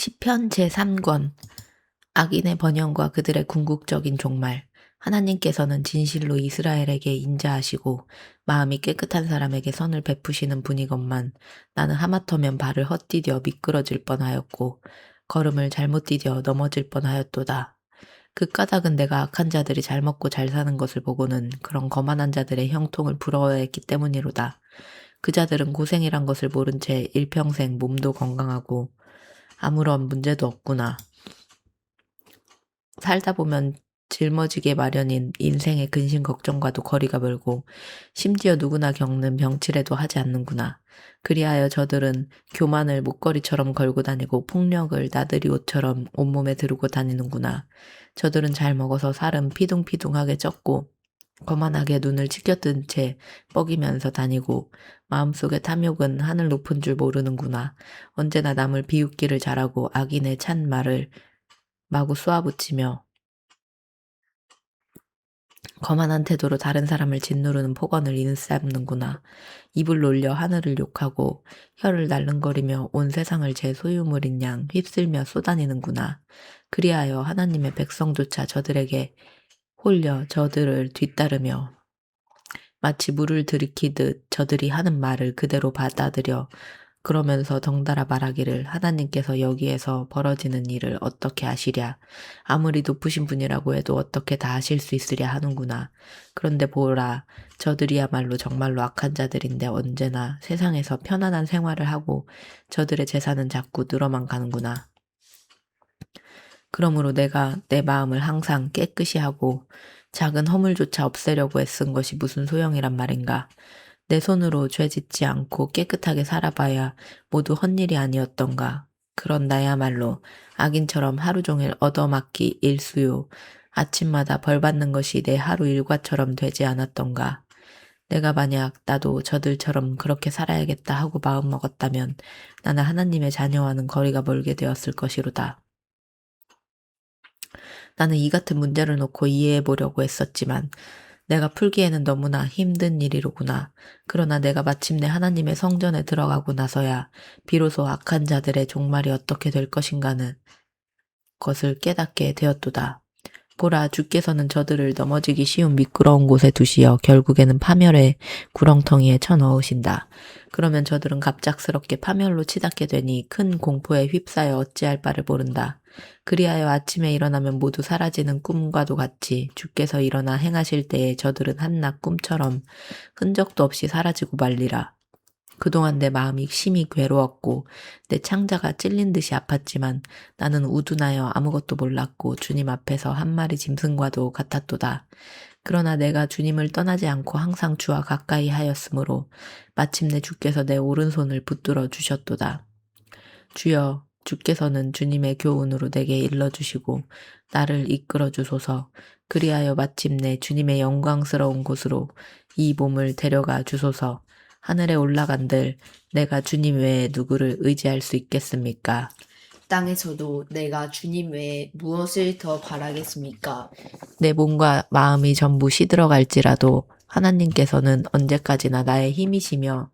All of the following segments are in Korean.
시편 제3권. 악인의 번영과 그들의 궁극적인 종말. 하나님께서는 진실로 이스라엘에게 인자하시고 마음이 깨끗한 사람에게 선을 베푸시는 분이건만 나는 하마터면 발을 헛디뎌 미끄러질 뻔하였고 걸음을 잘못 디뎌 넘어질 뻔하였도다. 그 까닭은 내가 악한 자들이 잘 먹고 잘 사는 것을 보고는 그런 거만한 자들의 형통을 부러워했기 때문이로다. 그 자들은 고생이란 것을 모른 채 일평생 몸도 건강하고 아무런 문제도 없구나. 살다 보면 짊어지게 마련인 인생의 근심 걱정과도 거리가 멀고 심지어 누구나 겪는 병치레도 하지 않는구나. 그리하여 저들은 교만을 목걸이처럼 걸고 다니고 폭력을 나들이 옷처럼 온몸에 두르고 다니는구나. 저들은 잘 먹어서 살은 피둥피둥하게 쪘고 거만하게 눈을 치켜뜬 채 뻐기면서 다니고 마음속의 탐욕은 하늘 높은 줄 모르는구나. 언제나 남을 비웃기를 잘하고 악인의 찬 말을 마구 쏘아붙이며 거만한 태도로 다른 사람을 짓누르는 폭언을 일삼는구나. 입을 놀려 하늘을 욕하고 혀를 날름거리며 온 세상을 제 소유물인 양 휩쓸며 쏘다니는구나. 그리하여 하나님의 백성조차 저들에게 홀려 저들을 뒤따르며 마치 물을 들이키듯 저들이 하는 말을 그대로 받아들여 그러면서 덩달아 말하기를 하나님께서 여기에서 벌어지는 일을 어떻게 아시랴. 아무리 높으신 분이라고 해도 어떻게 다 아실 수 있으랴 하는구나. 그런데 보라, 저들이야말로 정말로 악한 자들인데 언제나 세상에서 편안한 생활을 하고 저들의 재산은 자꾸 늘어만 가는구나. 그러므로 내가 내 마음을 항상 깨끗이 하고 작은 허물조차 없애려고 애쓴 것이 무슨 소용이란 말인가. 내 손으로 죄 짓지 않고 깨끗하게 살아봐야 모두 헛일이 아니었던가. 그런 나야말로 악인처럼 하루 종일 얻어맞기 일수요. 아침마다 벌 받는 것이 내 하루 일과처럼 되지 않았던가. 내가 만약 나도 저들처럼 그렇게 살아야겠다 하고 마음먹었다면 나는 하나님의 자녀와는 거리가 멀게 되었을 것이로다. 나는 이 같은 문제를 놓고 이해해 보려고 했었지만 내가 풀기에는 너무나 힘든 일이로구나. 그러나 내가 마침내 하나님의 성전에 들어가고 나서야 비로소 악한 자들의 종말이 어떻게 될 것인가는 것을 깨닫게 되었도다. 보라, 주께서는 저들을 넘어지기 쉬운 미끄러운 곳에 두시어 결국에는 파멸의 구렁텅이에 쳐넣으신다. 그러면 저들은 갑작스럽게 파멸로 치닫게 되니 큰 공포에 휩싸여 어찌할 바를 모른다. 그리하여 아침에 일어나면 모두 사라지는 꿈과도 같이 주께서 일어나 행하실 때에 저들은 한낱 꿈처럼 흔적도 없이 사라지고 말리라. 그동안 내 마음이 심히 괴로웠고 내 창자가 찔린 듯이 아팠지만 나는 우둔하여 아무것도 몰랐고 주님 앞에서 한 마리 짐승과도 같았도다. 그러나 내가 주님을 떠나지 않고 항상 주와 가까이 하였으므로 마침내 주께서 내 오른손을 붙들어 주셨도다. 주여, 주께서는 주님의 교훈으로 내게 일러주시고 나를 이끌어 주소서. 그리하여 마침내 주님의 영광스러운 곳으로 이 몸을 데려가 주소서. 하늘에 올라간들 내가 주님 외에 누구를 의지할 수 있겠습니까? 땅에서도 내가 주님 외에 무엇을 더 바라겠습니까? 내 몸과 마음이 전부 시들어갈지라도 하나님께서는 언제까지나 나의 힘이시며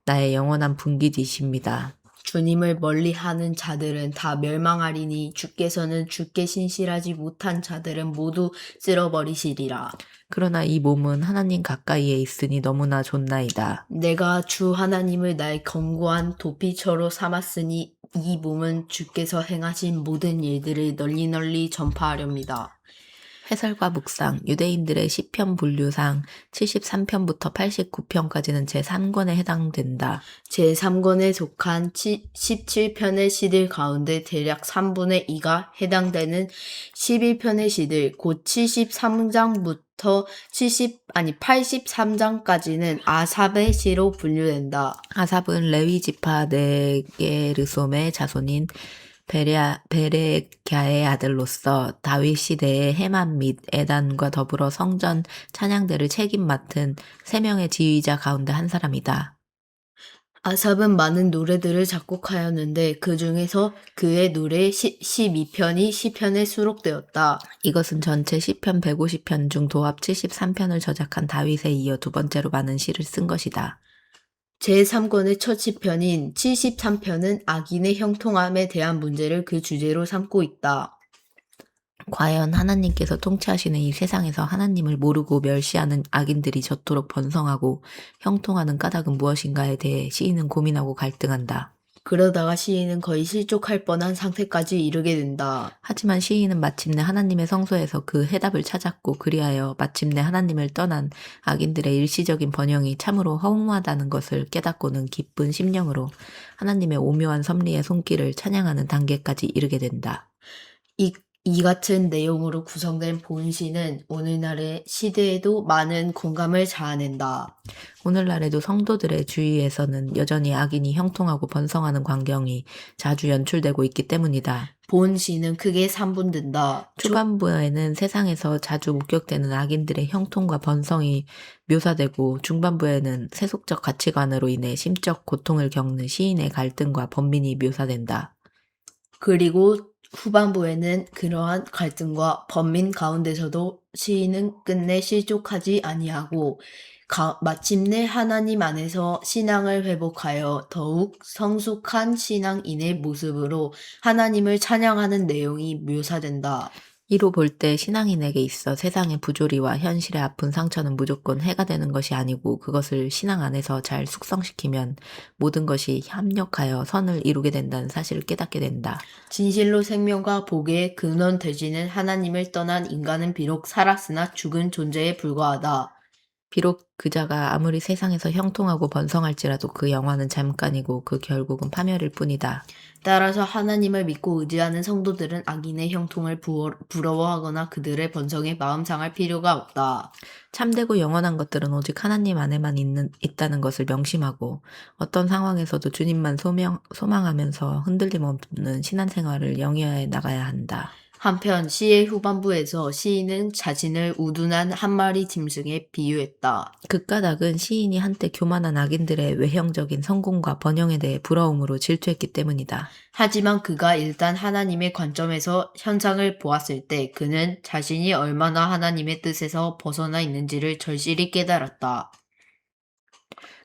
나의 영원한 분깃이십니다. 주님을 멀리하는 자들은 다 멸망하리니 주께서는 주께 신실하지 못한 자들은 모두 쓸어버리시리라. 그러나 이 몸은 하나님 가까이에 있으니 너무나 좋나이다. 내가 주 하나님을 나의 견고한 도피처로 삼았으니 이 몸은 주께서 행하신 모든 일들을 널리 전파하렵니다. 해설과 묵상, 유대인들의 시편 분류상 73편부터 89편까지는 제3권에 해당된다. 제3권에 속한 17편의 시들 가운데 대략 3분의 2가 해당되는 11편의 시들, 곧 73장부터 83장까지는 아삽의 시로 분류된다. 아삽은 레위 지파 네게르솜의 자손인 베레갸의 아들로서 다윗 시대의 헤만 및 에단과 더불어 성전 찬양대를 책임 맡은 3명의 지휘자 가운데 한 사람이다. 아삽은 많은 노래들을 작곡하였는데 그 중에서 그의 노래 12편이 시편에 수록되었다. 이것은 전체 시편 150편 중 도합 73편을 저작한 다윗에 이어 두 번째로 많은 시를 쓴 것이다. 제3권의 첫 시편인 73편은 악인의 형통함에 대한 문제를 그 주제로 삼고 있다. 과연 하나님께서 통치하시는 이 세상에서 하나님을 모르고 멸시하는 악인들이 저토록 번성하고 형통하는 까닭은 무엇인가에 대해 시인은 고민하고 갈등한다. 그러다가 시인은 거의 실족할 뻔한 상태까지 이르게 된다. 하지만 시인은 마침내 하나님의 성소에서 그 해답을 찾았고 그리하여 마침내 하나님을 떠난 악인들의 일시적인 번영이 참으로 허무하다는 것을 깨닫고는 기쁜 심령으로 하나님의 오묘한 섭리의 손길을 찬양하는 단계까지 이르게 된다. 이 같은 내용으로 구성된 본시는 오늘날의 시대에도 많은 공감을 자아낸다. 오늘날에도 성도들의 주위에서는 여전히 악인이 형통하고 번성하는 광경이 자주 연출되고 있기 때문이다. 본시는 크게 3분된다. 초반부에는 세상에서 자주 목격되는 악인들의 형통과 번성이 묘사되고 중반부에는 세속적 가치관으로 인해 심적 고통을 겪는 시인의 갈등과 번민이 묘사된다. 그리고 후반부에는 그러한 갈등과 번민 가운데서도 시인은 끝내 실족하지 아니하고 마침내 하나님 안에서 신앙을 회복하여 더욱 성숙한 신앙인의 모습으로 하나님을 찬양하는 내용이 묘사된다. 이로 볼 때 신앙인에게 있어 세상의 부조리와 현실의 아픈 상처는 무조건 해가 되는 것이 아니고 그것을 신앙 안에서 잘 숙성시키면 모든 것이 협력하여 선을 이루게 된다는 사실을 깨닫게 된다. 진실로 생명과 복의 근원 되시는 하나님을 떠난 인간은 비록 살았으나 죽은 존재에 불과하다. 비록 그자가 아무리 세상에서 형통하고 번성할지라도 그 영화는 잠깐이고 그 결국은 파멸일 뿐이다. 따라서 하나님을 믿고 의지하는 성도들은 악인의 형통을 부러워하거나 그들의 번성에 마음 상할 필요가 없다. 참되고 영원한 것들은 오직 하나님 안에만 있다는 것을 명심하고 어떤 상황에서도 주님만 소망하면서 흔들림 없는 신앙생활을 영위해 나가야 한다. 한편 시의 후반부에서 시인은 자신을 우둔한 한 마리 짐승에 비유했다. 그 까닭은 시인이 한때 교만한 악인들의 외형적인 성공과 번영에 대해 부러움으로 질투했기 때문이다. 하지만 그가 일단 하나님의 관점에서 현상을 보았을 때 그는 자신이 얼마나 하나님의 뜻에서 벗어나 있는지를 절실히 깨달았다.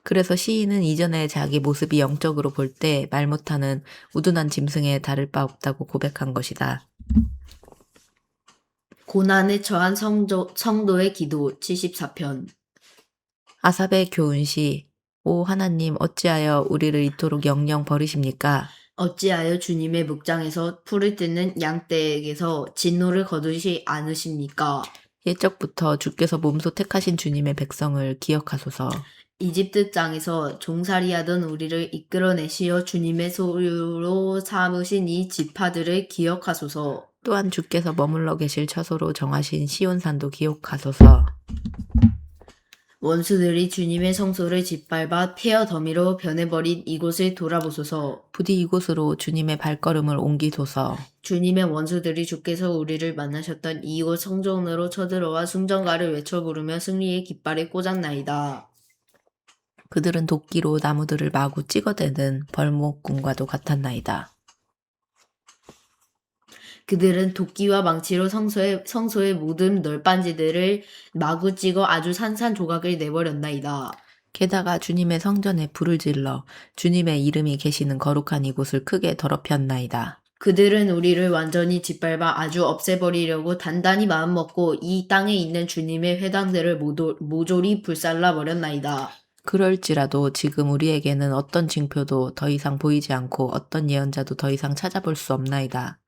그래서 시인은 이전에 자기 모습이 영적으로 볼 때 말 못하는 우둔한 짐승에 다를 바 없다고 고백한 것이다. 고난에 처한 성도의 기도 74편. 아삽의 교훈시 오 하나님 어찌하여 우리를 이토록 영영 버리십니까? 어찌하여 주님의 목장에서 풀을 뜯는 양떼에게서 진노를 거두시 않으십니까? 옛적부터 주께서 몸소 택하신 주님의 백성을 기억하소서. 이집트 땅에서 종살이하던 우리를 이끌어내시어 주님의 소유로 삼으신 이 지파들을 기억하소서. 또한 주께서 머물러 계실 처소로 정하신 시온산도 기억하소서. 원수들이 주님의 성소를 짓밟아 폐허 더미로 변해버린 이곳을 돌아보소서. 부디 이곳으로 주님의 발걸음을 옮기소서. 주님의 원수들이 주께서 우리를 만나셨던 이곳 성전으로 쳐들어와 숭정가를 외쳐 부르며 승리의 깃발에 꽂았나이다. 그들은 도끼로 나무들을 마구 찍어대는 벌목꾼과도 같았나이다. 그들은 도끼와 망치로 성소의 모든 널빤지들을 마구 찍어 아주 산산조각을 내버렸나이다. 게다가 주님의 성전에 불을 질러 주님의 이름이 계시는 거룩한 이곳을 크게 더럽혔나이다. 그들은 우리를 완전히 짓밟아 아주 없애버리려고 단단히 마음먹고 이 땅에 있는 주님의 회당들을 모조리 불살라 버렸나이다. 그럴지라도 지금 우리에게는 어떤 징표도 더 이상 보이지 않고 어떤 예언자도 더 이상 찾아볼 수 없나이다.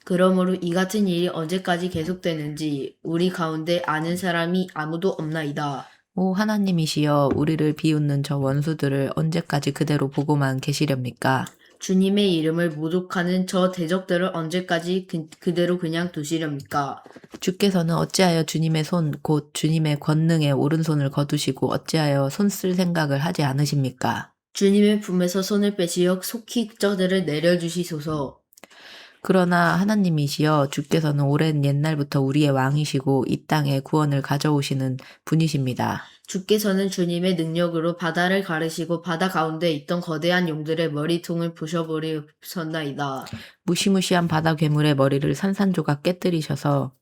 그러므로 이 같은 일이 언제까지 계속되는지 우리 가운데 아는 사람이 아무도 없나이다. 오 하나님이시여 우리를 비웃는 저 원수들을 언제까지 그대로 보고만 계시렵니까? 주님의 이름을 모독하는 저 대적들을 언제까지 그대로 그냥 두시렵니까? 주께서는 어찌하여 주님의 손 곧 주님의 권능의 오른손을 거두시고 어찌하여 손 쓸 생각을 하지 않으십니까? 주님의 품에서 손을 빼시어 속히 저들을 내려주시소서. 그러나 하나님이시여 주께서는 오랜 옛날부터 우리의 왕이시고 이 땅에 구원을 가져오시는 분이십니다. 주께서는 주님의 능력으로 바다를 가르시고 바다 가운데 있던 거대한 용들의 머리통을 부셔버리셨나이다. 무시무시한 바다 괴물의 머리를 산산조각 깨뜨리셔서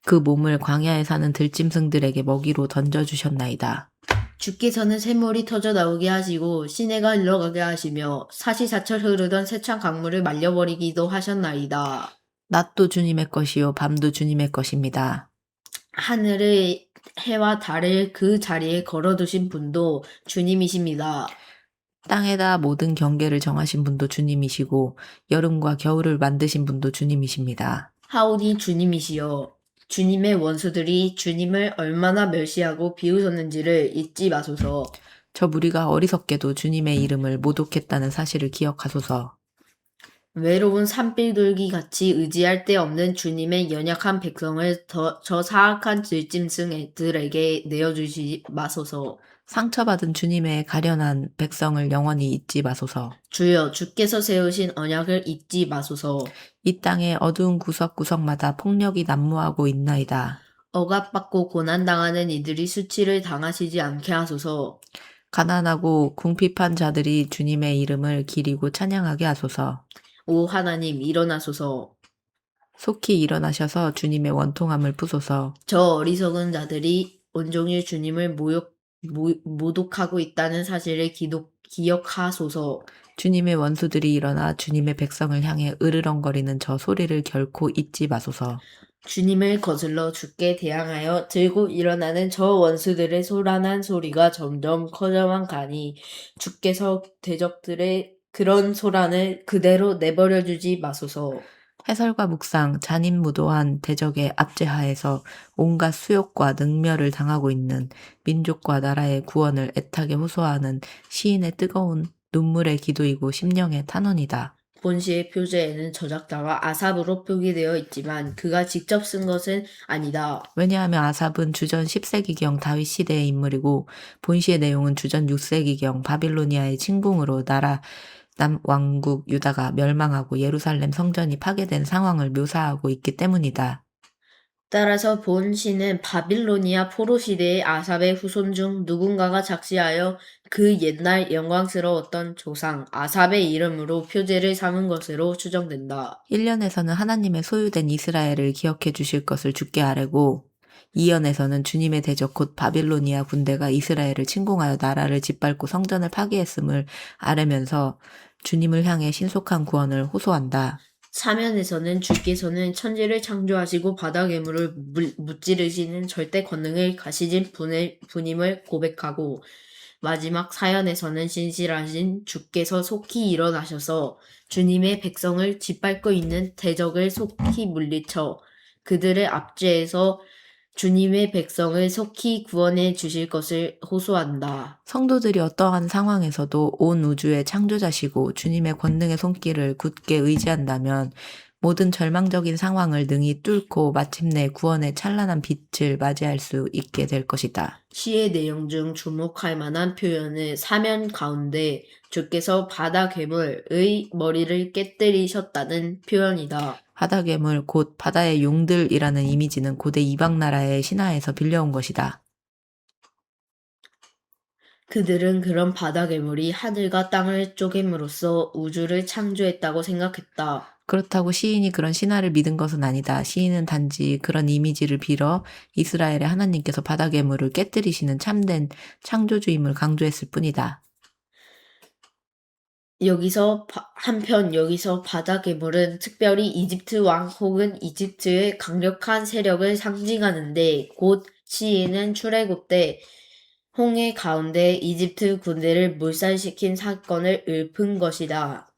그 몸을 광야에 사는 들짐승들에게 먹이로 던져주셨나이다. 주께서는 샘물이 터져 나오게 하시고 시내가 흘러가게 하시며 사시사철 흐르던 세찬 강물을 말려버리기도 하셨나이다. 낮도 주님의 것이요 밤도 주님의 것입니다. 하늘의 해와 달을 그 자리에 걸어두신 분도 주님이십니다. 땅에다 모든 경계를 정하신 분도 주님이시고 여름과 겨울을 만드신 분도 주님이십니다. 하오니 주님이시여 주님의 원수들이 주님을 얼마나 멸시하고 비웃었는지를 잊지 마소서. 저 무리가 어리석게도 주님의 이름을 모독했다는 사실을 기억하소서. 외로운 산비둘기 같이 의지할 데 없는 주님의 연약한 백성을 저 사악한 들짐승들에게 내어주지 마소서. 상처받은 주님의 가련한 백성을 영원히 잊지 마소서. 주여 주께서 세우신 언약을 잊지 마소서. 이 땅의 어두운 구석구석마다 폭력이 난무하고 있나이다. 억압받고 고난당하는 이들이 수치를 당하시지 않게 하소서. 가난하고 궁핍한 자들이 주님의 이름을 기리고 찬양하게 하소서. 오 하나님 일어나소서. 속히 일어나셔서 주님의 원통함을 푸소서. 저 어리석은 자들이 온종일 주님을 모독하고 있다는 사실을 기억하소서. 주님의 원수들이 일어나 주님의 백성을 향해 으르렁거리는 저 소리를 결코 잊지 마소서. 주님을 거슬러 주께 대항하여 들고 일어나는 저 원수들의 소란한 소리가 점점 커져만 가니 주께서 대적들의 그런 소란을 그대로 내버려 주지 마소서. 해설과 묵상, 잔인무도한 대적의 압제하에서 온갖 수욕과 능멸을 당하고 있는 민족과 나라의 구원을 애타게 호소하는 시인의 뜨거운 눈물의 기도이고 심령의 탄원이다. 본시의 표제에는 저작자가 아삽으로 표기되어 있지만 그가 직접 쓴 것은 아니다. 왜냐하면 아삽은 주전 10세기경 다윗 시대의 인물이고 본시의 내용은 주전 6세기경 바빌로니아의 침공으로 나라 남왕국 유다가 멸망하고 예루살렘 성전이 파괴된 상황을 묘사하고 있기 때문이다. 따라서 본시는 바빌로니아 포로 시대의 아삽의 후손 중 누군가가 작시하여 그 옛날 영광스러웠던 조상 아삽의 이름으로 표제를 삼은 것으로 추정된다. 1년에서는 하나님의 소유된 이스라엘을 기억해 주실 것을 주께 아뢰고 2년에서는 주님의 대적 곧 바빌로니아 군대가 이스라엘을 침공하여 나라를 짓밟고 성전을 파괴했음을 아뢰면서 주님을 향해 신속한 구원을 호소한다. 사면에서는 주께서는 천지를 창조하시고 바다 괴물을 무찌르시는 절대 권능을 가지신 분임을 고백하고 마지막 사연에서는 신실하신 주께서 속히 일어나셔서 주님의 백성을 짓밟고 있는 대적을 속히 물리쳐 그들의 압제에서 주님의 백성을 속히 구원해 주실 것을 호소한다. 성도들이 어떠한 상황에서도 온 우주의 창조자시고 주님의 권능의 손길을 굳게 의지한다면 모든 절망적인 상황을 능히 뚫고 마침내 구원의 찬란한 빛을 맞이할 수 있게 될 것이다. 시의 내용 중 주목할 만한 표현은 사면 가운데 주께서 바다 괴물의 머리를 깨뜨리셨다는 표현이다. 바다 괴물 곧 바다의 용들이라는 이미지는 고대 이방 나라의 신화에서 빌려온 것이다. 그들은 그런 바다 괴물이 하늘과 땅을 쪼갰으로써 우주를 창조했다고 생각했다. 그렇다고 시인이 그런 신화를 믿은 것은 아니다. 시인은 단지 그런 이미지를 빌어 이스라엘의 하나님께서 바다 괴물을 깨뜨리시는 참된 창조주임을 강조했을 뿐이다. 한편 여기서 바다 괴물은 특별히 이집트 왕 혹은 이집트의 강력한 세력을 상징하는데 곧 시인은 출애굽 때 홍해 가운데 이집트 군대를 몰살시킨 사건을 읊은 것이다.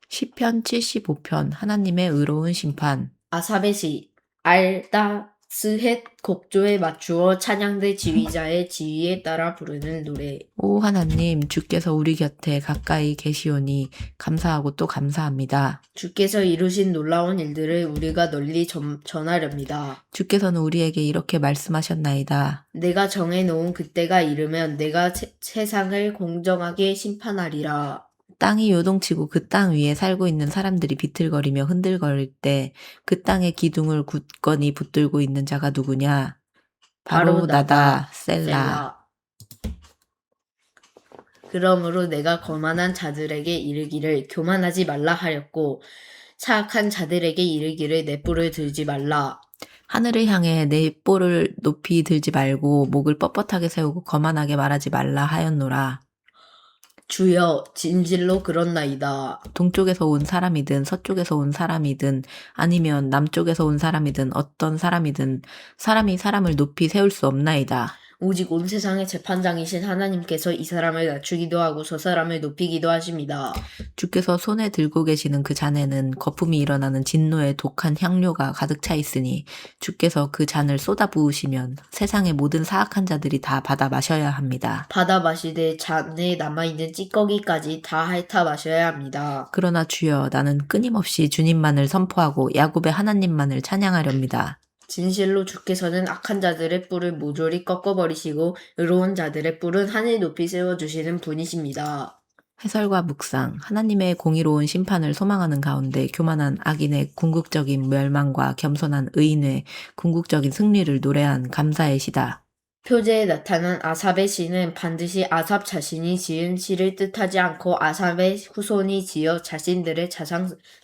시편 75편 하나님의 의로운 심판. 아삽의 시 알다 스헷 곡조에 맞추어 찬양대 지휘자의 지휘에 따라 부르는 노래. 오 하나님 주께서 우리 곁에 가까이 계시오니 감사하고 또 감사합니다. 주께서 이루신 놀라운 일들을 우리가 널리 전하렵니다. 주께서는 우리에게 이렇게 말씀하셨나이다. 내가 정해놓은 그때가 이르면 내가 세상을 공정하게 심판하리라. 땅이 요동치고 그 땅 위에 살고 있는 사람들이 비틀거리며 흔들거릴 때 그 땅의 기둥을 굳건히 붙들고 있는 자가 누구냐? 바로 나다, 셀라. 그러므로 내가 거만한 자들에게 이르기를 교만하지 말라 하였고 사악한 자들에게 이르기를 내 뿔을 들지 말라. 하늘을 향해 내 뿔을 높이 들지 말고 목을 뻣뻣하게 세우고 거만하게 말하지 말라 하였노라. 주여, 진실로 그렇나이다. 동쪽에서 온 사람이든 서쪽에서 온 사람이든 아니면 남쪽에서 온 사람이든 어떤 사람이든 사람이 사람을 높이 세울 수 없나이다. 오직 온 세상의 재판장이신 하나님께서 이 사람을 낮추기도 하고 저 사람을 높이기도 하십니다. 주께서 손에 들고 계시는 그 잔에는 거품이 일어나는 진노의 독한 향료가 가득 차 있으니 주께서 그 잔을 쏟아 부으시면 세상의 모든 사악한 자들이 다 받아 마셔야 합니다. 받아 마시되 잔에 남아있는 찌꺼기까지 다 핥아 마셔야 합니다. 그러나 주여 나는 끊임없이 주님만을 선포하고 야곱의 하나님만을 찬양하렵니다. 진실로 주께서는 악한 자들의 뿔을 모조리 꺾어버리시고 의로운 자들의 뿔은 하늘 높이 세워주시는 분이십니다. 해설과 묵상, 하나님의 공의로운 심판을 소망하는 가운데 교만한 악인의 궁극적인 멸망과 겸손한 의인의 궁극적인 승리를 노래한 감사의 시다. 표제에 나타난 아삽의 시는 반드시 아삽 자신이 지은 시를 뜻하지 않고 아삽의 후손이 지어 자신들의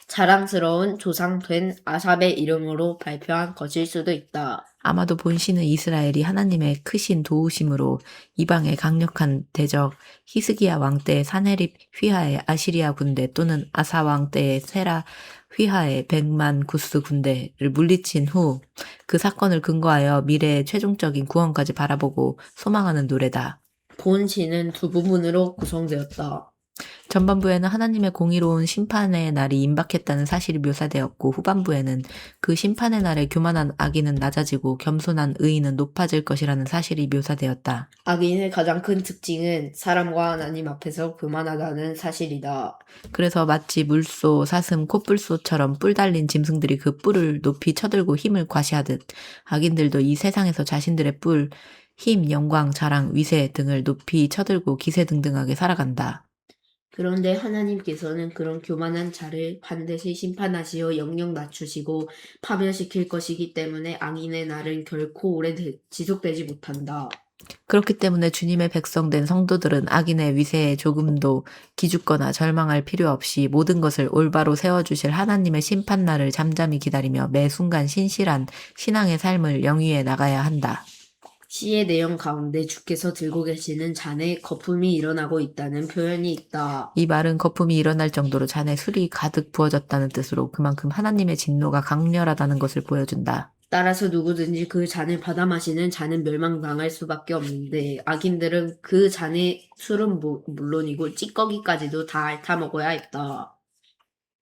자랑스러운 조상된 아삽의 이름으로 발표한 것일 수도 있다. 아마도 본시는 이스라엘이 하나님의 크신 도우심으로 이방의 강력한 대적 히스기야 왕 때의 사네립 휘하의 아시리아 군대 또는 아사 왕 때의 세라 휘하의 100만 구스 군대를 물리친 후 그 사건을 근거하여 미래의 최종적인 구원까지 바라보고 소망하는 노래다. 본 시는 두 부분으로 구성되었다. 전반부에는 하나님의 공의로운 심판의 날이 임박했다는 사실이 묘사되었고 후반부에는 그 심판의 날에 교만한 악인은 낮아지고 겸손한 의인은 높아질 것이라는 사실이 묘사되었다. 악인의 가장 큰 특징은 사람과 하나님 앞에서 교만하다는 사실이다. 그래서 마치 물소, 사슴, 콧불소처럼 뿔 달린 짐승들이 그 뿔을 높이 쳐들고 힘을 과시하듯 악인들도 이 세상에서 자신들의 뿔, 힘, 영광, 자랑, 위세 등을 높이 쳐들고 기세등등하게 살아간다. 그런데 하나님께서는 그런 교만한 자를 반드시 심판하시어 영영 낮추시고 파멸시킬 것이기 때문에 악인의 날은 결코 오래 지속되지 못한다. 그렇기 때문에 주님의 백성된 성도들은 악인의 위세에 조금도 기죽거나 절망할 필요 없이 모든 것을 올바로 세워주실 하나님의 심판날을 잠잠히 기다리며 매 순간 신실한 신앙의 삶을 영위해 나가야 한다. 시의 내용 가운데 주께서 들고 계시는 잔에 거품이 일어나고 있다는 표현이 있다. 이 말은 거품이 일어날 정도로 잔에 술이 가득 부어졌다는 뜻으로 그만큼 하나님의 진노가 강렬하다는 것을 보여준다. 따라서 누구든지 그 잔을 받아 마시는 자는 멸망당할 수밖에 없는데 악인들은 그 잔의 술은 물론이고 찌꺼기까지도 다 핥아 먹어야 했다.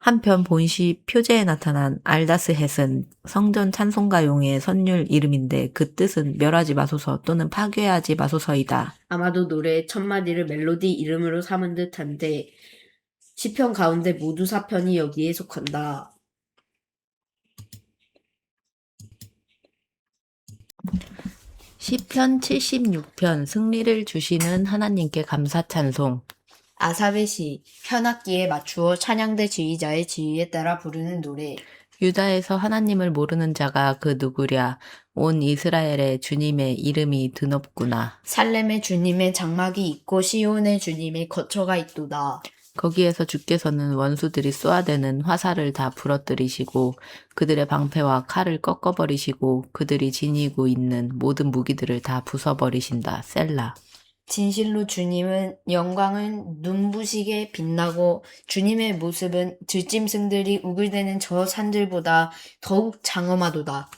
한편 본시 표제에 나타난 알다스헷은 성전 찬송가용의 선율 이름인데 그 뜻은 멸하지 마소서 또는 파괴하지 마소서이다. 아마도 노래의 첫 마디를 멜로디 이름으로 삼은 듯한데 시편 가운데 모두 4편이 여기에 속한다. 시편 76편 승리를 주시는 하나님께 감사 찬송. 아삽의 시, 현악기에 맞추어 찬양대 지휘자의 지휘에 따라 부르는 노래. 유다에서 하나님을 모르는 자가 그 누구랴. 온 이스라엘의 주님의 이름이 드높구나. 살렘의 주님의 장막이 있고 시온의 주님의 거처가 있도다. 거기에서 주께서는 원수들이 쏘아대는 화살을 다 부러뜨리시고 그들의 방패와 칼을 꺾어버리시고 그들이 지니고 있는 모든 무기들을 다 부숴버리신다. 셀라. 진실로 주님은 영광은 눈부시게 빛나고 주님의 모습은 들짐승들이 우글대는 저 산들보다 더욱 장엄하도다.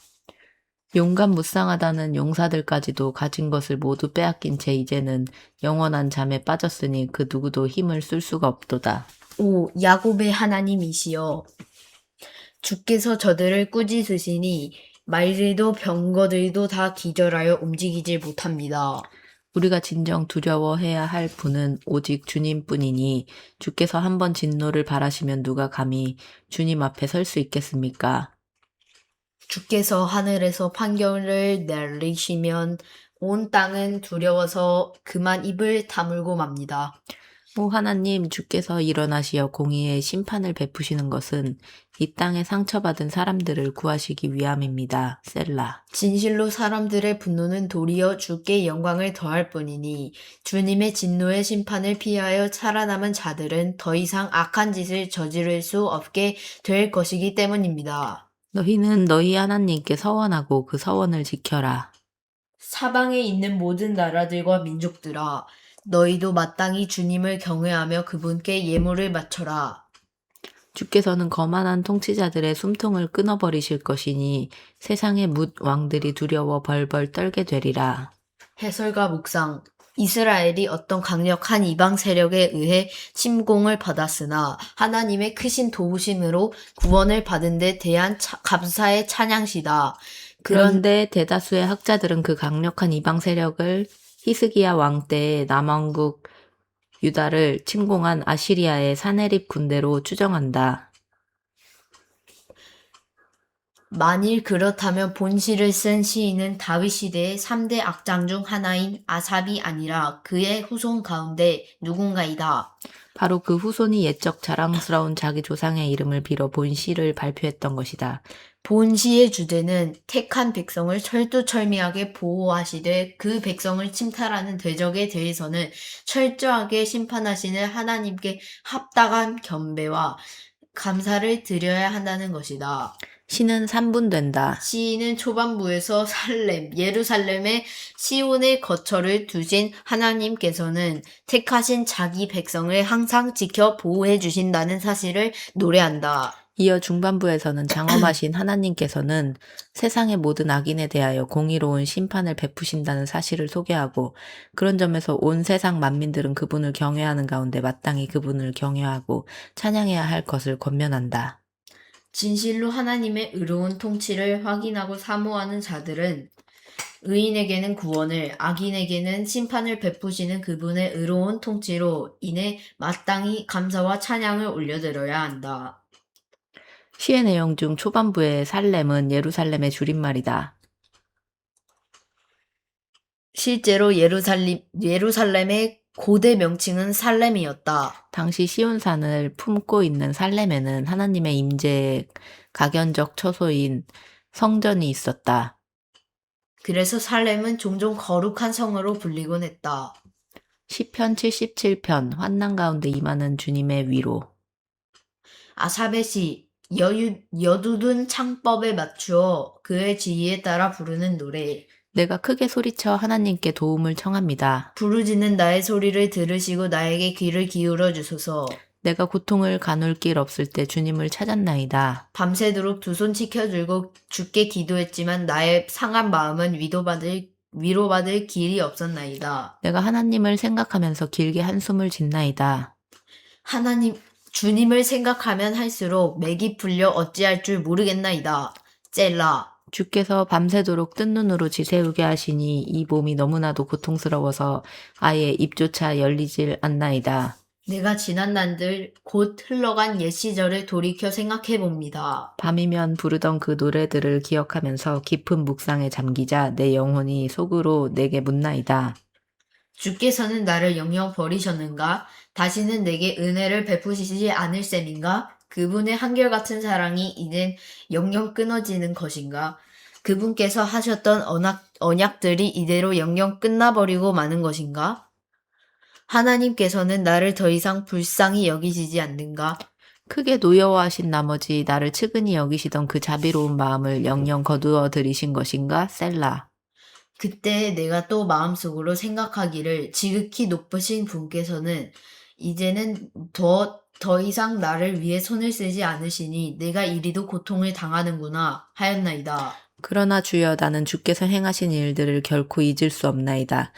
용감무쌍하다는 용사들까지도 가진 것을 모두 빼앗긴 채 이제는 영원한 잠에 빠졌으니 그 누구도 힘을 쓸 수가 없도다. 오 야곱의 하나님이시여 주께서 저들을 꾸짖으시니 말들도 병거들도 다 기절하여 움직이질 못합니다. 우리가 진정 두려워해야 할 분은 오직 주님뿐이니 주께서 한번 진노를 바라시면 누가 감히 주님 앞에 설 수 있겠습니까? 주께서 하늘에서 판결을 내리시면 온 땅은 두려워서 그만 입을 다물고 맙니다. 오 하나님 주께서 일어나시어 공의의 심판을 베푸시는 것은 이 땅에 상처받은 사람들을 구하시기 위함입니다. 셀라. 진실로 사람들의 분노는 도리어 주께 영광을 더할 뿐이니 주님의 진노의 심판을 피하여 살아남은 자들은 더 이상 악한 짓을 저지를 수 없게 될 것이기 때문입니다. 너희는 너희 하나님께 서원하고 그 서원을 지켜라. 사방에 있는 모든 나라들과 민족들아, 너희도 마땅히 주님을 경외하며 그분께 예물을 바쳐라. 주께서는 거만한 통치자들의 숨통을 끊어버리실 것이니 세상의 뭇 왕들이 두려워 벌벌 떨게 되리라. 해설과 묵상. 이스라엘이 어떤 강력한 이방 세력에 의해 침공을 받았으나 하나님의 크신 도우심으로 구원을 받은 데 대한 감사의 찬양시다. 그런데 대다수의 학자들은 그 강력한 이방 세력을 히스기야 왕 때의 남왕국 유다를 침공한 아시리아의 사네립 군대로 추정한다. 만일 그렇다면 본시를 쓴 시인은 다윗 시대의 3대 악장 중 하나인 아삽이 아니라 그의 후손 가운데 누군가이다. 바로 그 후손이 옛적 자랑스러운 자기 조상의 이름을 빌어 본 시를 발표했던 것이다. 본시의 주제는 택한 백성을 철두철미하게 보호하시되 그 백성을 침탈하는 대적에 대해서는 철저하게 심판하시는 하나님께 합당한 겸배와 감사를 드려야 한다는 것이다. 시는 3분된다. 시인은 초반부에서 예루살렘에 시온의 거처를 두신 하나님께서는 택하신 자기 백성을 항상 지켜 보호해 주신다는 사실을 노래한다. 이어 중반부에서는 장엄하신 하나님께서는 세상의 모든 악인에 대하여 공의로운 심판을 베푸신다는 사실을 소개하고 그런 점에서 온 세상 만민들은 그분을 경외하는 가운데 마땅히 그분을 경외하고 찬양해야 할 것을 권면한다. 진실로 하나님의 의로운 통치를 확인하고 사모하는 자들은 의인에게는 구원을, 악인에게는 심판을 베푸시는 그분의 의로운 통치로 인해 마땅히 감사와 찬양을 올려드려야 한다. 시의 내용 중 초반부의 살렘은 예루살렘의 줄임말이다. 실제로 예루살렘의 고대 명칭은 살렘이었다. 당시 시온산을 품고 있는 살렘에는 하나님의 임재의 각연적 처소인 성전이 있었다. 그래서 살렘은 종종 거룩한 성으로 불리곤 했다. 시편 77편 환난 가운데 임하는 주님의 위로. 아삽의 시, 여두둔 창법에 맞추어 그의 지위에 따라 부르는 노래. 내가 크게 소리쳐 하나님께 도움을 청합니다. 부르짖는 나의 소리를 들으시고 나에게 귀를 기울여 주소서. 내가 고통을 가눌 길 없을 때 주님을 찾았나이다. 밤새도록 두 손 치켜들고 주께 기도했지만 나의 상한 마음은 위로받을 길이 없었나이다. 내가 하나님을 생각하면서 길게 한숨을 짓나이다. 주님을 생각하면 할수록 맥이 풀려 어찌할 줄 모르겠나이다. 셀라. 주께서 밤새도록 뜬 눈으로 지새우게 하시니 이 몸이 너무나도 고통스러워서 아예 입조차 열리질 않나이다. 내가 지난 날들 곧 흘러간 옛 시절을 돌이켜 생각해 봅니다. 밤이면 부르던 그 노래들을 기억하면서 깊은 묵상에 잠기자 내 영혼이 속으로 내게 묻나이다. 주께서는 나를 영영 버리셨는가? 다시는 내게 은혜를 베푸시지 않을 셈인가? 그분의 한결같은 사랑이 이젠 영영 끊어지는 것인가? 그분께서 하셨던 언약들이 이대로 영영 끝나버리고 마는 것인가? 하나님께서는 나를 더 이상 불쌍히 여기시지 않는가? 크게 노여워하신 나머지 나를 측은히 여기시던 그 자비로운 마음을 영영 거두어 들이신 것인가? 셀라. 그때 내가 또 마음속으로 생각하기를 지극히 높으신 분께서는 이제는 더 이상 나를 위해 손을 쓰지 않으시니 내가 이리도 고통을 당하는구나 하였나이다. 그러나 주여 나는 주께서 행하신 일들을 결코 잊을 수 없나이다.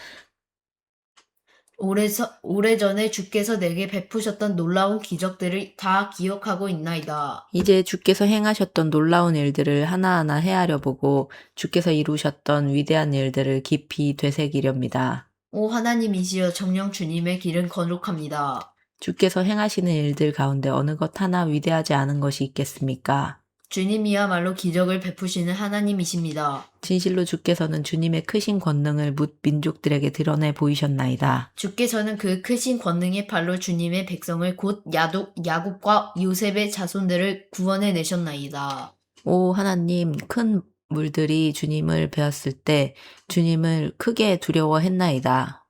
오래전에 주께서 내게 베푸셨던 놀라운 기적들을 다 기억하고 있나이다. 이제 주께서 행하셨던 놀라운 일들을 하나하나 헤아려 보고 주께서 이루셨던 위대한 일들을 깊이 되새기렵니다. 오 하나님이시여 정령 주님의 길은 거룩합니다. 주께서 행하시는 일들 가운데 어느 것 하나 위대하지 않은 것이 있겠습니까? 주님이야말로 기적을 베푸시는 하나님이십니다. 진실로 주께서는 주님의 크신 권능을 뭇 민족들에게 드러내 보이셨나이다. 주께서는 그 크신 권능의 팔로 주님의 백성을 곧 야곱과 요셉의 자손들을 구원해 내셨나이다. 오 하나님, 큰 물들이 주님을 베었을 때 주님을 크게 두려워했나이다.